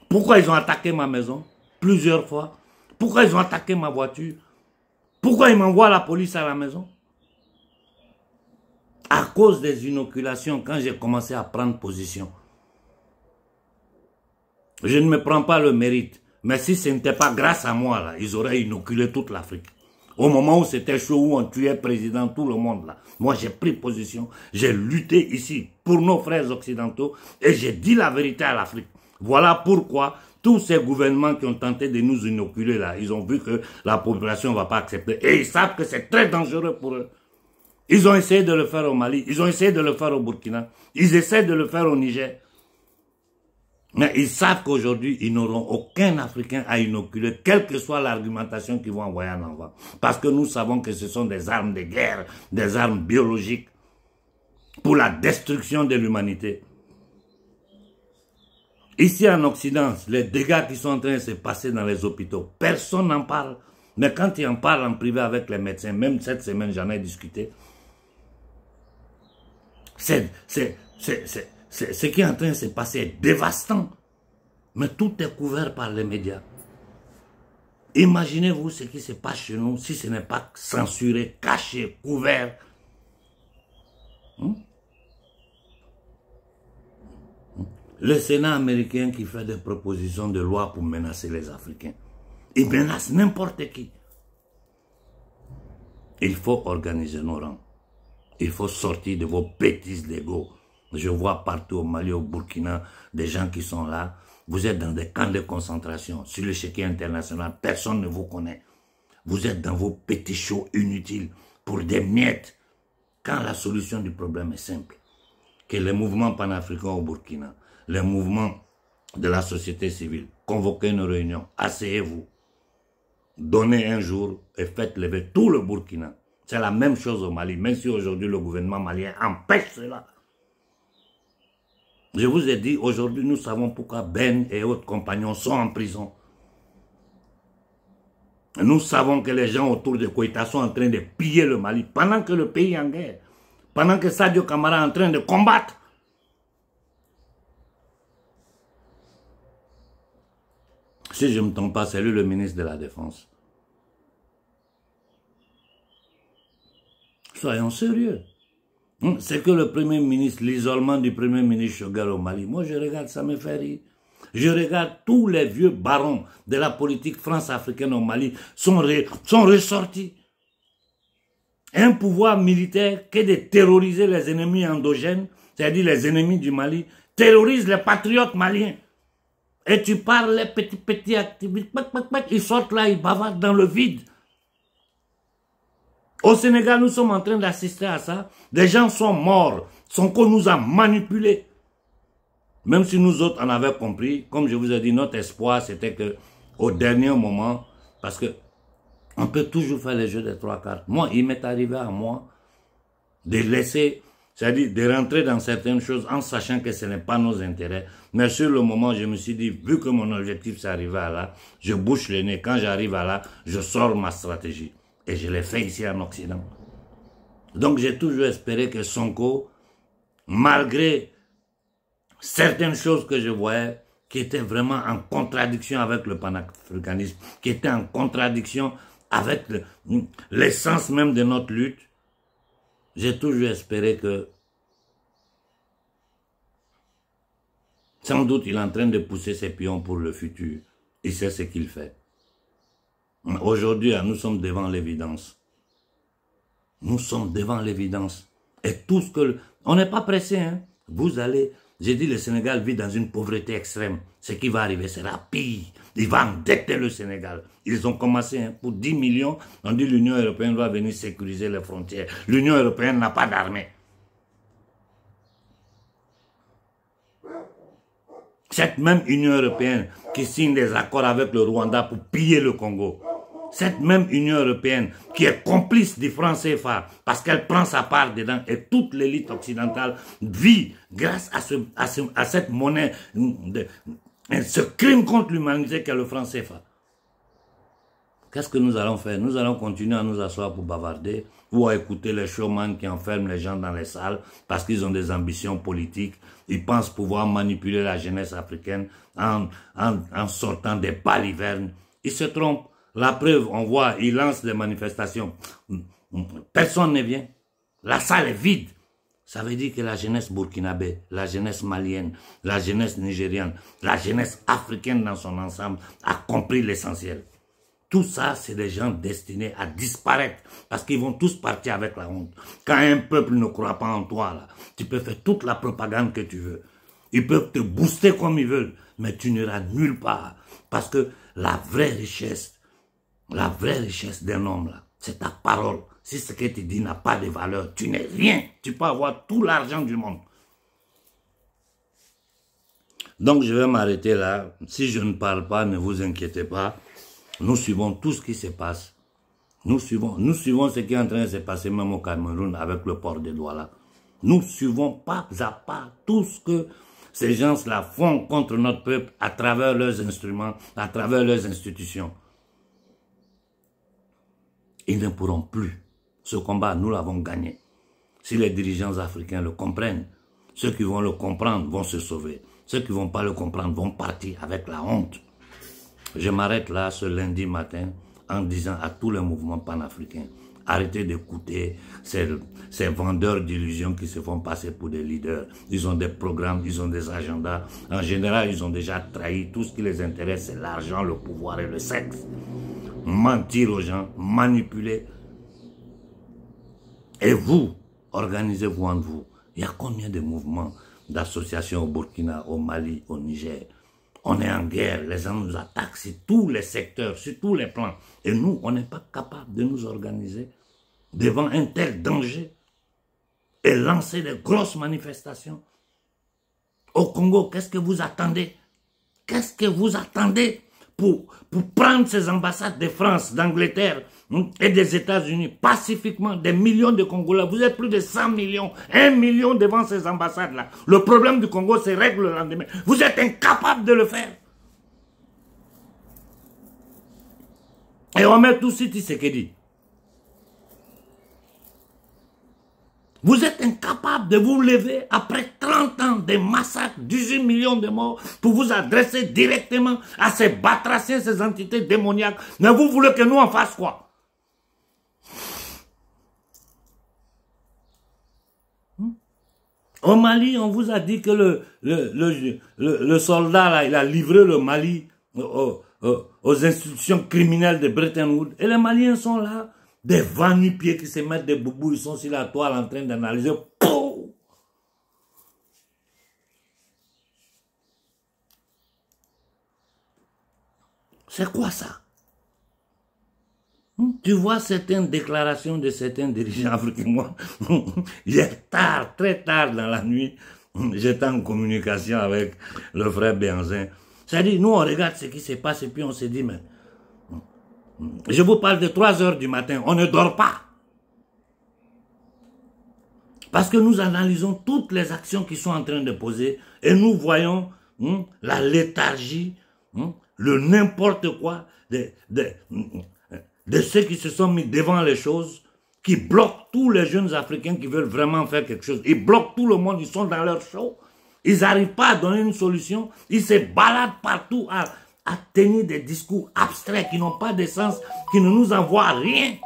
Pourquoi ils ont attaqué ma maison plusieurs fois? Pourquoi ils ont attaqué ma voiture? Pourquoi ils m'envoient la police à la maison? À cause des inoculations, quand j'ai commencé à prendre position. Je ne me prends pas le mérite. Mais si ce n'était pas grâce à moi, là, ils auraient inoculé toute l'Afrique. Au moment où c'était chaud, où on tuait président, tout le monde, là. Moi, j'ai pris position. J'ai lutté ici pour nos frères occidentaux et j'ai dit la vérité à l'Afrique. Voilà pourquoi tous ces gouvernements qui ont tenté de nous inoculer, là, ils ont vu que la population ne va pas accepter. Et ils savent que c'est très dangereux pour eux. Ils ont essayé de le faire au Mali, ils ont essayé de le faire au Burkina, ils essaient de le faire au Niger. Mais ils savent qu'aujourd'hui, ils n'auront aucun Africain à inoculer, quelle que soit l'argumentation qu'ils vont envoyer en avant. Parce que nous savons que ce sont des armes de guerre, des armes biologiques pour la destruction de l'humanité. Ici en Occident, les dégâts qui sont en train de se passer dans les hôpitaux, personne n'en parle. Mais quand ils en parlent en privé avec les médecins, même cette semaine, j'en ai discuté, ce qui est en train de se passer est dévastant. Mais tout est couvert par les médias. Imaginez-vous ce qui se passe chez nous si ce n'est pas censuré, caché, couvert. Le Sénat américain qui fait des propositions de loi pour menacer les Africains. Il menace n'importe qui. Il faut organiser nos rangs. Il faut sortir de vos bêtises d'ego. Je vois partout au Mali, au Burkina, des gens qui sont là. Vous êtes dans des camps de concentration. Sur l'échiquier international, personne ne vous connaît. Vous êtes dans vos petits shows inutiles pour des miettes. Quand la solution du problème est simple, que les mouvements panafricains au Burkina, les mouvements de la société civile, convoquez une réunion, asseyez-vous, donnez un jour et faites lever tout le Burkina. C'est la même chose au Mali, même si aujourd'hui le gouvernement malien empêche cela. Je vous ai dit, aujourd'hui nous savons pourquoi Ben et autres compagnons sont en prison. Nous savons que les gens autour de Koïta sont en train de piller le Mali pendant que le pays est en guerre. Pendant que Sadio Kamara est en train de combattre. Si je ne me trompe pas, c'est lui le ministre de la Défense. Soyons sérieux. C'est que le Premier ministre, l'isolement du Premier ministre Choguel au Mali, moi je regarde, ça me fait rire. Je regarde tous les vieux barons de la politique france-africaine au Mali sont ressortis. Un pouvoir militaire qui est de terroriser les ennemis endogènes, c'est-à-dire les ennemis du Mali, terrorise les patriotes maliens. Et tu parles les petits activistes, ils sortent là, ils bavardent dans le vide. Au Sénégal, nous sommes en train d'assister à ça. Des gens sont morts. Sonko nous a manipulés. Même si nous autres en avions compris, comme je vous ai dit, notre espoir, c'était que au dernier moment, parce que on peut toujours faire les jeux des trois cartes. Moi, il m'est arrivé à moi de laisser C'est-à-dire de rentrer dans certaines choses en sachant que ce n'est pas nos intérêts. Mais sur le moment, je me suis dit, vu que mon objectif c'est arrivé à là, je bouche le nez. Quand j'arrive à là, je sors ma stratégie. Et je l'ai fait ici en Occident. Donc j'ai toujours espéré que Sonko, malgré certaines choses que je voyais, qui étaient vraiment en contradiction avec le panafricanisme, qui étaient en contradiction avec l'essence même de notre lutte, j'ai toujours espéré que sans doute il est en train de pousser ses pions pour le futur. Il sait ce qu'il fait. Aujourd'hui, nous sommes devant l'évidence. Nous sommes devant l'évidence. Et tout ce que... On n'est pas pressé, hein. Vous allez... J'ai dit, le Sénégal vit dans une pauvreté extrême. Ce qui va arriver sera pire. Ils vont endetter le Sénégal. Ils ont commencé, hein, pour 10 millions. On dit l'Union européenne va venir sécuriser les frontières. L'Union européenne n'a pas d'armée. Cette même Union européenne qui signe des accords avec le Rwanda pour piller le Congo. Cette même Union européenne qui est complice du franc CFA parce qu'elle prend sa part dedans et toute l'élite occidentale vit grâce à cette monnaie, ce crime contre l'humanité qu'est le franc CFA. Qu'est-ce que nous allons faire? Nous allons continuer à nous asseoir pour bavarder ou à écouter les showman qui enferment les gens dans les salles parce qu'ils ont des ambitions politiques. Ils pensent pouvoir manipuler la jeunesse africaine en sortant des balivernes. Ils se trompent. La preuve, on voit, ils lancent des manifestations. Personne ne vient. La salle est vide. Ça veut dire que la jeunesse burkinabé, la jeunesse malienne, la jeunesse nigériane, la jeunesse africaine dans son ensemble a compris l'essentiel. Tout ça, c'est des gens destinés à disparaître parce qu'ils vont tous partir avec la honte. Quand un peuple ne croit pas en toi, là, tu peux faire toute la propagande que tu veux. Ils peuvent te booster comme ils veulent, mais tu n'iras nulle part. Parce que la vraie richesse d'un homme, là, c'est ta parole. Si ce que tu dis n'a pas de valeur, tu n'es rien. Tu peux avoir tout l'argent du monde. Donc, je vais m'arrêter là. Si je ne parle pas, ne vous inquiétez pas. Nous suivons tout ce qui se passe. Nous suivons ce qui est en train de se passer même au Cameroun avec le port de Douala. Nous suivons pas à pas tout ce que ces gens-là font contre notre peuple à travers leurs instruments, à travers leurs institutions. Ils ne pourront plus. Ce combat, nous l'avons gagné. Si les dirigeants africains le comprennent, ceux qui vont le comprendre vont se sauver. Ceux qui ne vont pas le comprendre vont partir avec la honte. Je m'arrête là ce lundi matin en disant à tous les mouvements panafricains, arrêtez d'écouter ces vendeurs d'illusions qui se font passer pour des leaders. Ils ont des programmes, ils ont des agendas. En général, ils ont déjà trahi. Tout ce qui les intéresse, c'est l'argent, le pouvoir et le sexe. Mentir aux gens, manipuler. Et vous, organisez-vous entre vous. Il y a combien de mouvements, d'associations au Burkina, au Mali, au Niger? On est en guerre, les gens nous attaquent sur tous les secteurs, sur tous les plans. Et nous, on n'est pas capable de nous organiser devant un tel danger et lancer des grosses manifestations. Au Congo, qu'est-ce que vous attendez? Qu'est-ce que vous attendez pour prendre ces ambassades de France, d'Angleterre et des États-Unis pacifiquement, des millions de Congolais? Vous êtes plus de 100 millions, 1 million devant ces ambassades-là. Le problème du Congo se règle le lendemain. Vous êtes incapables de le faire. Et on met tout de suite ce qu'il dit. Vous êtes incapable de vous lever après 30 ans de massacres, 18 millions de morts, pour vous adresser directement à ces batraciens, ces entités démoniaques. Mais vous voulez que nous en fassions quoi? Au Mali, on vous a dit que le soldat, là, il a livré le Mali aux institutions criminelles de Bretton Woods. Et les Maliens sont là. Des va-nu-pieds qui se mettent des boubous, ils sont sur la toile en train d'analyser. C'est quoi ça? Tu vois certaines déclarations de certains dirigeants africains. Moi, hier tard, très tard dans la nuit, j'étais en communication avec le frère Béanzin. C'est-à-dire, nous on regarde ce qui se passe et puis on se dit, mais je vous parle de 3 heures du matin, on ne dort pas. Parce que nous analysons toutes les actions qui sont en train de poser et nous voyons la léthargie, le n'importe quoi de ceux qui se sont mis devant les choses, qui bloquent tous les jeunes Africains qui veulent vraiment faire quelque chose. Ils bloquent tout le monde, ils sont dans leur show. Ils n'arrivent pas à donner une solution. Ils se baladent partout à tenir des discours abstraits qui n'ont pas de sens, qui ne nous envoient rien.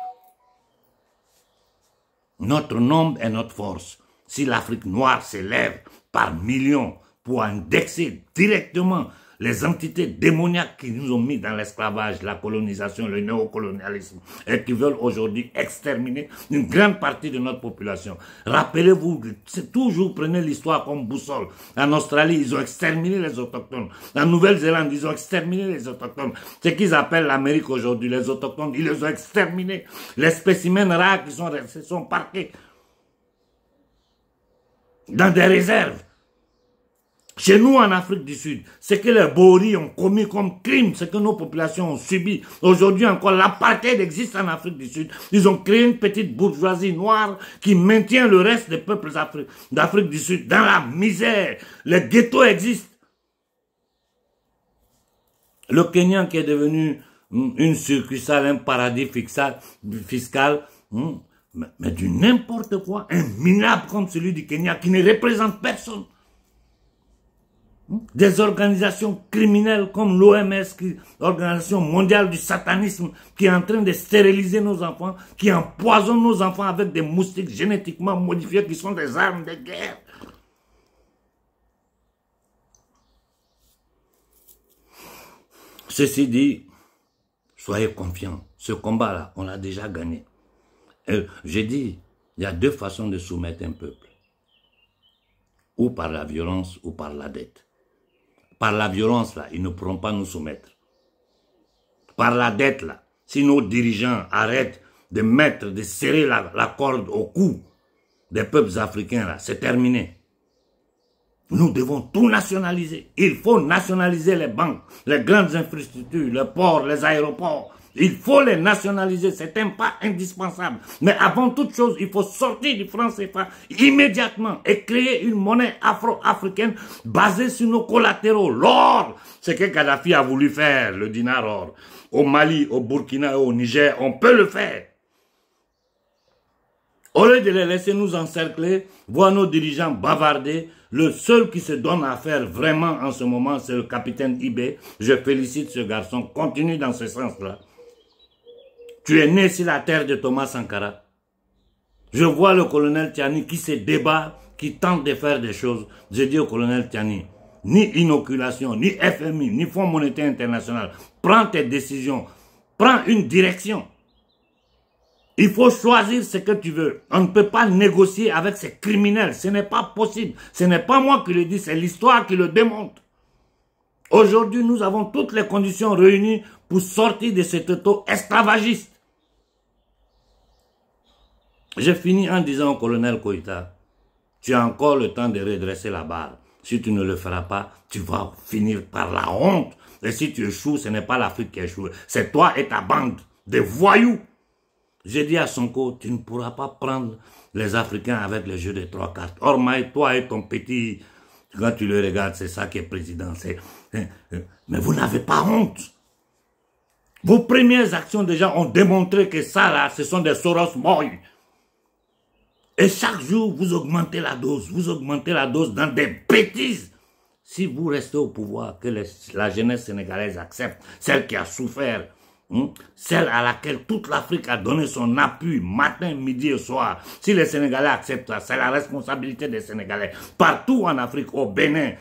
Notre nombre est notre force. Si l'Afrique noire s'élève par millions pour indexer directement les entités démoniaques qui nous ont mis dans l'esclavage, la colonisation, le néocolonialisme, et qui veulent aujourd'hui exterminer une grande partie de notre population. Rappelez-vous, c'est toujours, prenez l'histoire comme boussole. En Australie, ils ont exterminé les autochtones. En Nouvelle-Zélande, ils ont exterminé les autochtones. Ce qu'ils appellent l'Amérique aujourd'hui, les autochtones, ils les ont exterminés. Les spécimens rares qui sont restés sont parqués dans des réserves. Chez nous, en Afrique du Sud, ce que les Boris ont commis comme crime, ce que nos populations ont subi. Aujourd'hui encore, l'apartheid existe en Afrique du Sud. Ils ont créé une petite bourgeoisie noire qui maintient le reste des peuples d'Afrique du Sud dans la misère. Les ghettos existent. Le Kenya qui est devenu une succursale, un paradis fiscal, mais du n'importe quoi, un minable comme celui du Kenya qui ne représente personne. Des organisations criminelles comme l'OMS, l'Organisation mondiale du satanisme, qui est en train de stériliser nos enfants, qui empoisonne nos enfants avec des moustiques génétiquement modifiés qui sont des armes de guerre. Ceci dit, soyez confiants. Ce combat-là, on l'a déjà gagné. J'ai dit, il y a deux façons de soumettre un peuple. Ou par la violence ou par la dette. Par la violence, là, ils ne pourront pas nous soumettre. Par la dette, là, si nos dirigeants arrêtent de serrer la corde au cou des peuples africains, là, c'est terminé. Nous devons tout nationaliser. Il faut nationaliser les banques, les grandes infrastructures, les ports, les aéroports. Il faut les nationaliser, c'est un pas indispensable. Mais avant toute chose, il faut sortir du franc CFA immédiatement et créer une monnaie afro-africaine basée sur nos collatéraux. L'or, c'est ce que Kadhafi a voulu faire, le dinar or. Au Mali, au Burkina et au Niger, on peut le faire. Au lieu de les laisser nous encercler, voir nos dirigeants bavarder, le seul qui se donne à faire vraiment en ce moment, c'est le capitaine Ibé. Je félicite ce garçon, continue dans ce sens-là. Tu es né sur la terre de Thomas Sankara. Je vois le colonel Tiani qui se débat, qui tente de faire des choses. Je dis au colonel Tiani, ni inoculation, ni FMI, ni Fonds monétaire international. Prends tes décisions. Prends une direction. Il faut choisir ce que tu veux. On ne peut pas négocier avec ces criminels. Ce n'est pas possible. Ce n'est pas moi qui le dis, c'est l'histoire qui le démontre. Aujourd'hui, nous avons toutes les conditions réunies pour sortir de cet auto esclavagiste. J'ai fini en disant au colonel Koïta, tu as encore le temps de redresser la barre. Si tu ne le feras pas, tu vas finir par la honte. Et si tu échoues, ce n'est pas l'Afrique qui échoue. C'est toi et ta bande de voyous. J'ai dit à Sonko, tu ne pourras pas prendre les Africains avec les jeux de 3 cartes. Or, toi et ton petit, quand tu le regardes, c'est ça qui est président. Mais vous n'avez pas honte. Vos premières actions déjà ont démontré que ça là, ce sont des Soros morts. Et chaque jour, vous augmentez la dose. Vous augmentez la dose dans des bêtises. Si vous restez au pouvoir, que la jeunesse sénégalaise accepte, celle qui a souffert, celle à laquelle toute l'Afrique a donné son appui matin, midi et soir. Si les Sénégalais acceptent ça, c'est la responsabilité des Sénégalais. Partout en Afrique, au Bénin,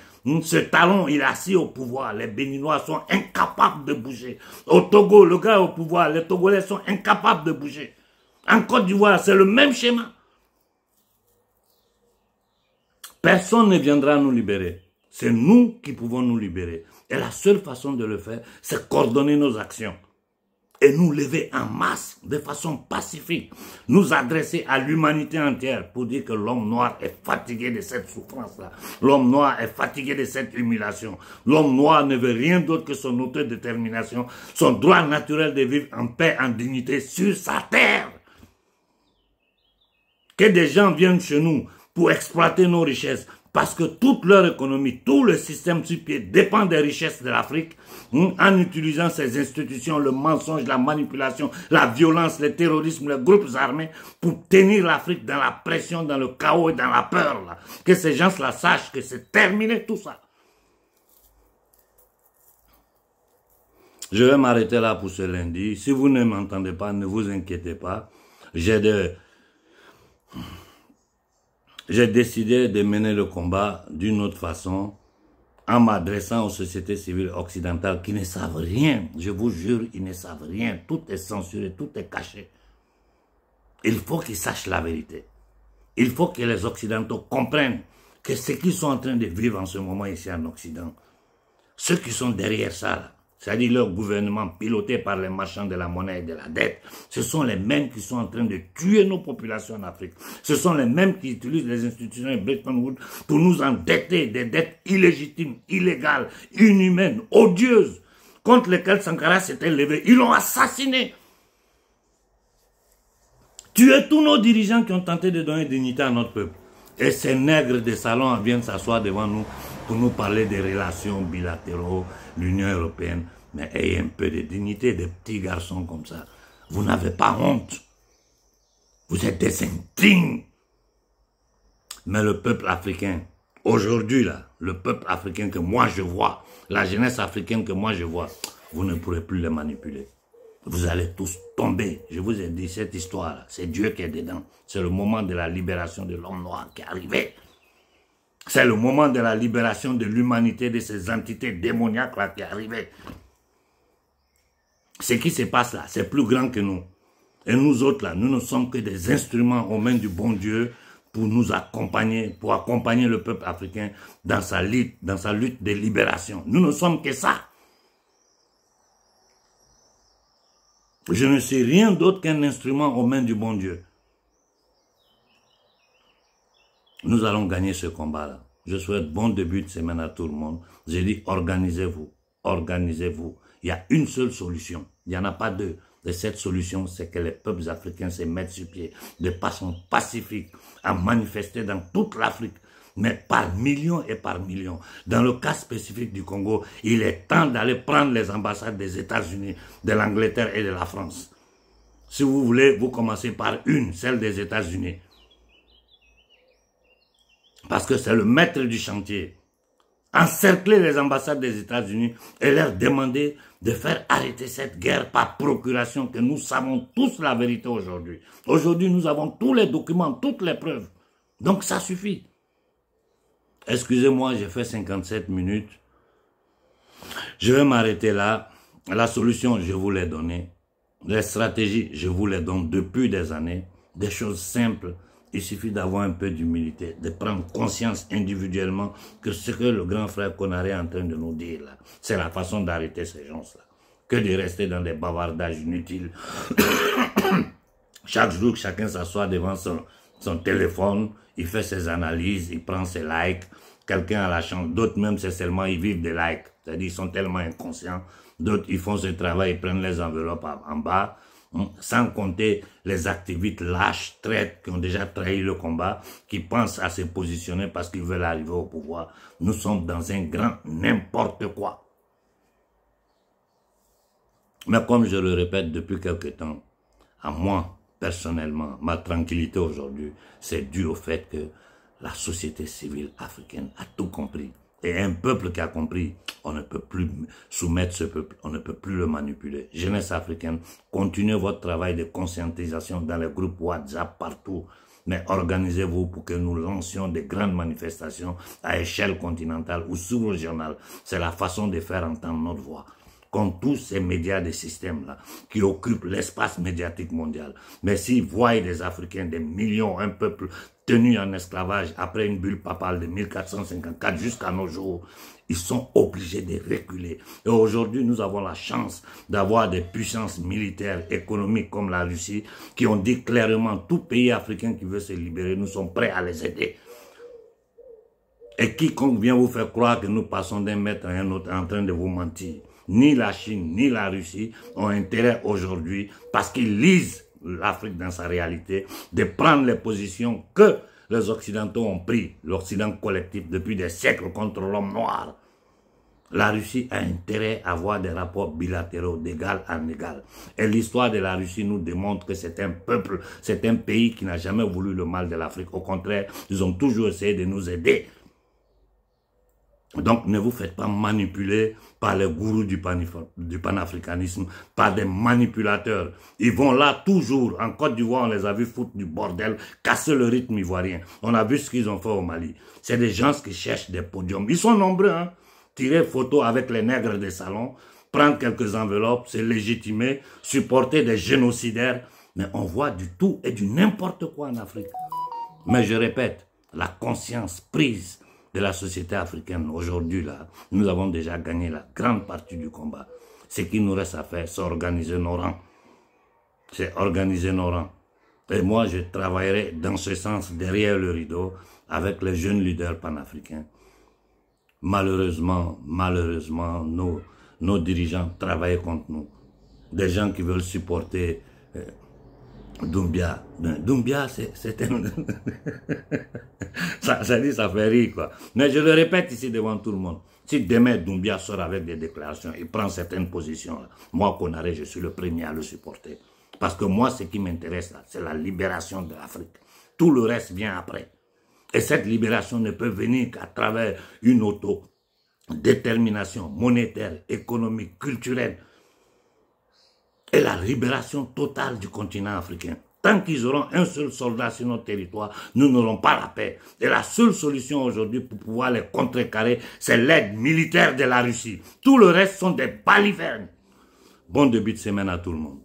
ce talon, il est assis au pouvoir. Les Béninois sont incapables de bouger. Au Togo, le gars est au pouvoir. Les Togolais sont incapables de bouger. En Côte d'Ivoire, c'est le même schéma. Personne ne viendra nous libérer. C'est nous qui pouvons nous libérer. Et la seule façon de le faire, c'est coordonner nos actions. Et nous lever en masse, de façon pacifique. Nous adresser à l'humanité entière pour dire que l'homme noir est fatigué de cette souffrance-là. L'homme noir est fatigué de cette humiliation. L'homme noir ne veut rien d'autre que son autodétermination, son droit naturel de vivre en paix, en dignité sur sa terre. Que des gens viennent chez nous pour exploiter nos richesses, parce que toute leur économie, tout le système sur pied dépend des richesses de l'Afrique, en utilisant ces institutions, le mensonge, la manipulation, la violence, le terrorisme, les groupes armés, pour tenir l'Afrique dans la pression, dans le chaos et dans la peur. Là. Que ces gens-là sachent que c'est terminé tout ça. Je vais m'arrêter là pour ce lundi. Si vous ne m'entendez pas, ne vous inquiétez pas. J'ai décidé de mener le combat d'une autre façon, en m'adressant aux sociétés civiles occidentales qui ne savent rien. Je vous jure, ils ne savent rien. Tout est censuré, tout est caché. Il faut qu'ils sachent la vérité. Il faut que les Occidentaux comprennent que ce qu'ils sont en train de vivre en ce moment ici en Occident, ceux qui sont derrière ça, c'est-à-dire leur gouvernement piloté par les marchands de la monnaie et de la dette, ce sont les mêmes qui sont en train de tuer nos populations en Afrique. Ce sont les mêmes qui utilisent les institutions de Bretton Woods pour nous endetter des dettes illégitimes, illégales, inhumaines, odieuses, contre lesquelles Sankara s'était levé. Ils l'ont assassiné. Tuer tous nos dirigeants qui ont tenté de donner dignité à notre peuple. Et ces nègres de salon viennent s'asseoir devant nous pour nous parler des relations bilatéraux, l'Union européenne. Mais ayez un peu de dignité, des petits garçons comme ça. Vous n'avez pas honte. Vous êtes des indignes. Mais le peuple africain, aujourd'hui là, le peuple africain que moi je vois, la jeunesse africaine que moi je vois, vous ne pourrez plus les manipuler. Vous allez tous tomber. Je vous ai dit cette histoire, c'est Dieu qui est dedans. C'est le moment de la libération de l'homme noir qui est arrivé. C'est le moment de la libération de l'humanité, de ces entités démoniaques là qui est arrivé. Ce qui se passe là, c'est plus grand que nous. Et nous autres là, nous ne sommes que des instruments aux mains du bon Dieu pour nous accompagner, pour accompagner le peuple africain dans sa lutte de libération. Nous ne sommes que ça. Je ne suis rien d'autre qu'un instrument aux mains du bon Dieu. Nous allons gagner ce combat-là. Je souhaite bon début de semaine à tout le monde. J'ai dit organisez-vous, organisez-vous. Il y a une seule solution. Il n'y en a pas deux. Et cette solution, c'est que les peuples africains se mettent sur pied de façon pacifique, à manifester dans toute l'Afrique, mais par millions et par millions. Dans le cas spécifique du Congo, il est temps d'aller prendre les ambassades des États-Unis, de l'Angleterre et de la France. Si vous voulez, vous commencez par une, celle des États-Unis. Parce que c'est le maître du chantier. Encercler les ambassades des États-Unis et leur demander de faire arrêter cette guerre par procuration, que nous savons tous la vérité aujourd'hui. Aujourd'hui, nous avons tous les documents, toutes les preuves. Donc ça suffit. Excusez-moi, j'ai fait 57 minutes. Je vais m'arrêter là. La solution, je vous l'ai donnée. Les stratégies, je vous les donne depuis des années. Des choses simples. Il suffit d'avoir un peu d'humilité, de prendre conscience individuellement que ce que le grand frère Konaré est en train de nous dire là, c'est la façon d'arrêter ces gens-là. Que de rester dans des bavardages inutiles. Chaque jour, chacun s'assoit devant son téléphone, il fait ses analyses, il prend ses likes. Quelqu'un a la chance, d'autres même c'est seulement ils vivent des likes. C'est-à-dire ils sont tellement inconscients. D'autres ils font ce travail, ils prennent les enveloppes en bas. Sans compter les activistes lâches, traites, qui ont déjà trahi le combat, qui pensent à se positionner parce qu'ils veulent arriver au pouvoir. Nous sommes dans un grand n'importe quoi. Mais comme je le répète depuis quelque temps, à moi, personnellement, ma tranquillité aujourd'hui, c'est dû au fait que la société civile africaine a tout compris. Et un peuple qui a compris, on ne peut plus soumettre ce peuple, on ne peut plus le manipuler. Jeunesse africaine, continuez votre travail de conscientisation dans les groupes WhatsApp partout, mais organisez-vous pour que nous lancions des grandes manifestations à échelle continentale ou sous-régionale. C'est la façon de faire entendre notre voix. Contre tous ces médias de système-là, qui occupent l'espace médiatique mondial. Mais s'ils voient des Africains, des millions, un peuple tenu en esclavage après une bulle papale de 1454 jusqu'à nos jours, ils sont obligés de reculer. Et aujourd'hui, nous avons la chance d'avoir des puissances militaires, économiques comme la Russie, qui ont dit clairement, tout pays africain qui veut se libérer, nous sommes prêts à les aider. Et quiconque vient vous faire croire que nous passons d'un maître à un autre en train de vous mentir, ni la Chine, ni la Russie ont intérêt aujourd'hui, parce qu'ils lisent l'Afrique dans sa réalité, de prendre les positions que les Occidentaux ont pris l'Occident collectif depuis des siècles contre l'homme noir. La Russie a intérêt à avoir des rapports bilatéraux d'égal en égal. Et l'histoire de la Russie nous démontre que c'est un peuple, c'est un pays qui n'a jamais voulu le mal de l'Afrique. Au contraire, ils ont toujours essayé de nous aider. Donc ne vous faites pas manipuler par les gourous du panafricanisme, par des manipulateurs. Ils vont là toujours. En Côte d'Ivoire, on les a vus foutre du bordel, casser le rythme ivoirien. On a vu ce qu'ils ont fait au Mali. C'est des gens qui cherchent des podiums. Ils sont nombreux, hein. Tirer photo avec les nègres des salons, prendre quelques enveloppes, c'est légitimé, supporter des génocidaires. Mais on voit du tout et du n'importe quoi en Afrique. Mais je répète, la conscience prise de la société africaine aujourd'hui, là, nous avons déjà gagné la grande partie du combat. Ce qu'il nous reste à faire, c'est organiser nos rangs. C'est organiser nos rangs. Et moi, je travaillerai dans ce sens derrière le rideau avec les jeunes leaders panafricains. Malheureusement, nos dirigeants travaillent contre nous. Des gens qui veulent supporter Doumbia. Doumbia, c'est un... ça fait rire, quoi. Mais je le répète ici devant tout le monde. Si demain Doumbia sort avec des déclarations et prend certaines positions, là, moi, Konaré, je suis le premier à le supporter. Parce que moi, ce qui m'intéresse, c'est la libération de l'Afrique. Tout le reste vient après. Et cette libération ne peut venir qu'à travers une autodétermination monétaire, économique, culturelle. Et la libération totale du continent africain. Tant qu'ils auront un seul soldat sur notre territoire, nous n'aurons pas la paix. Et la seule solution aujourd'hui pour pouvoir les contrecarrer, c'est l'aide militaire de la Russie. Tout le reste sont des balivernes. Bon début de semaine à tout le monde.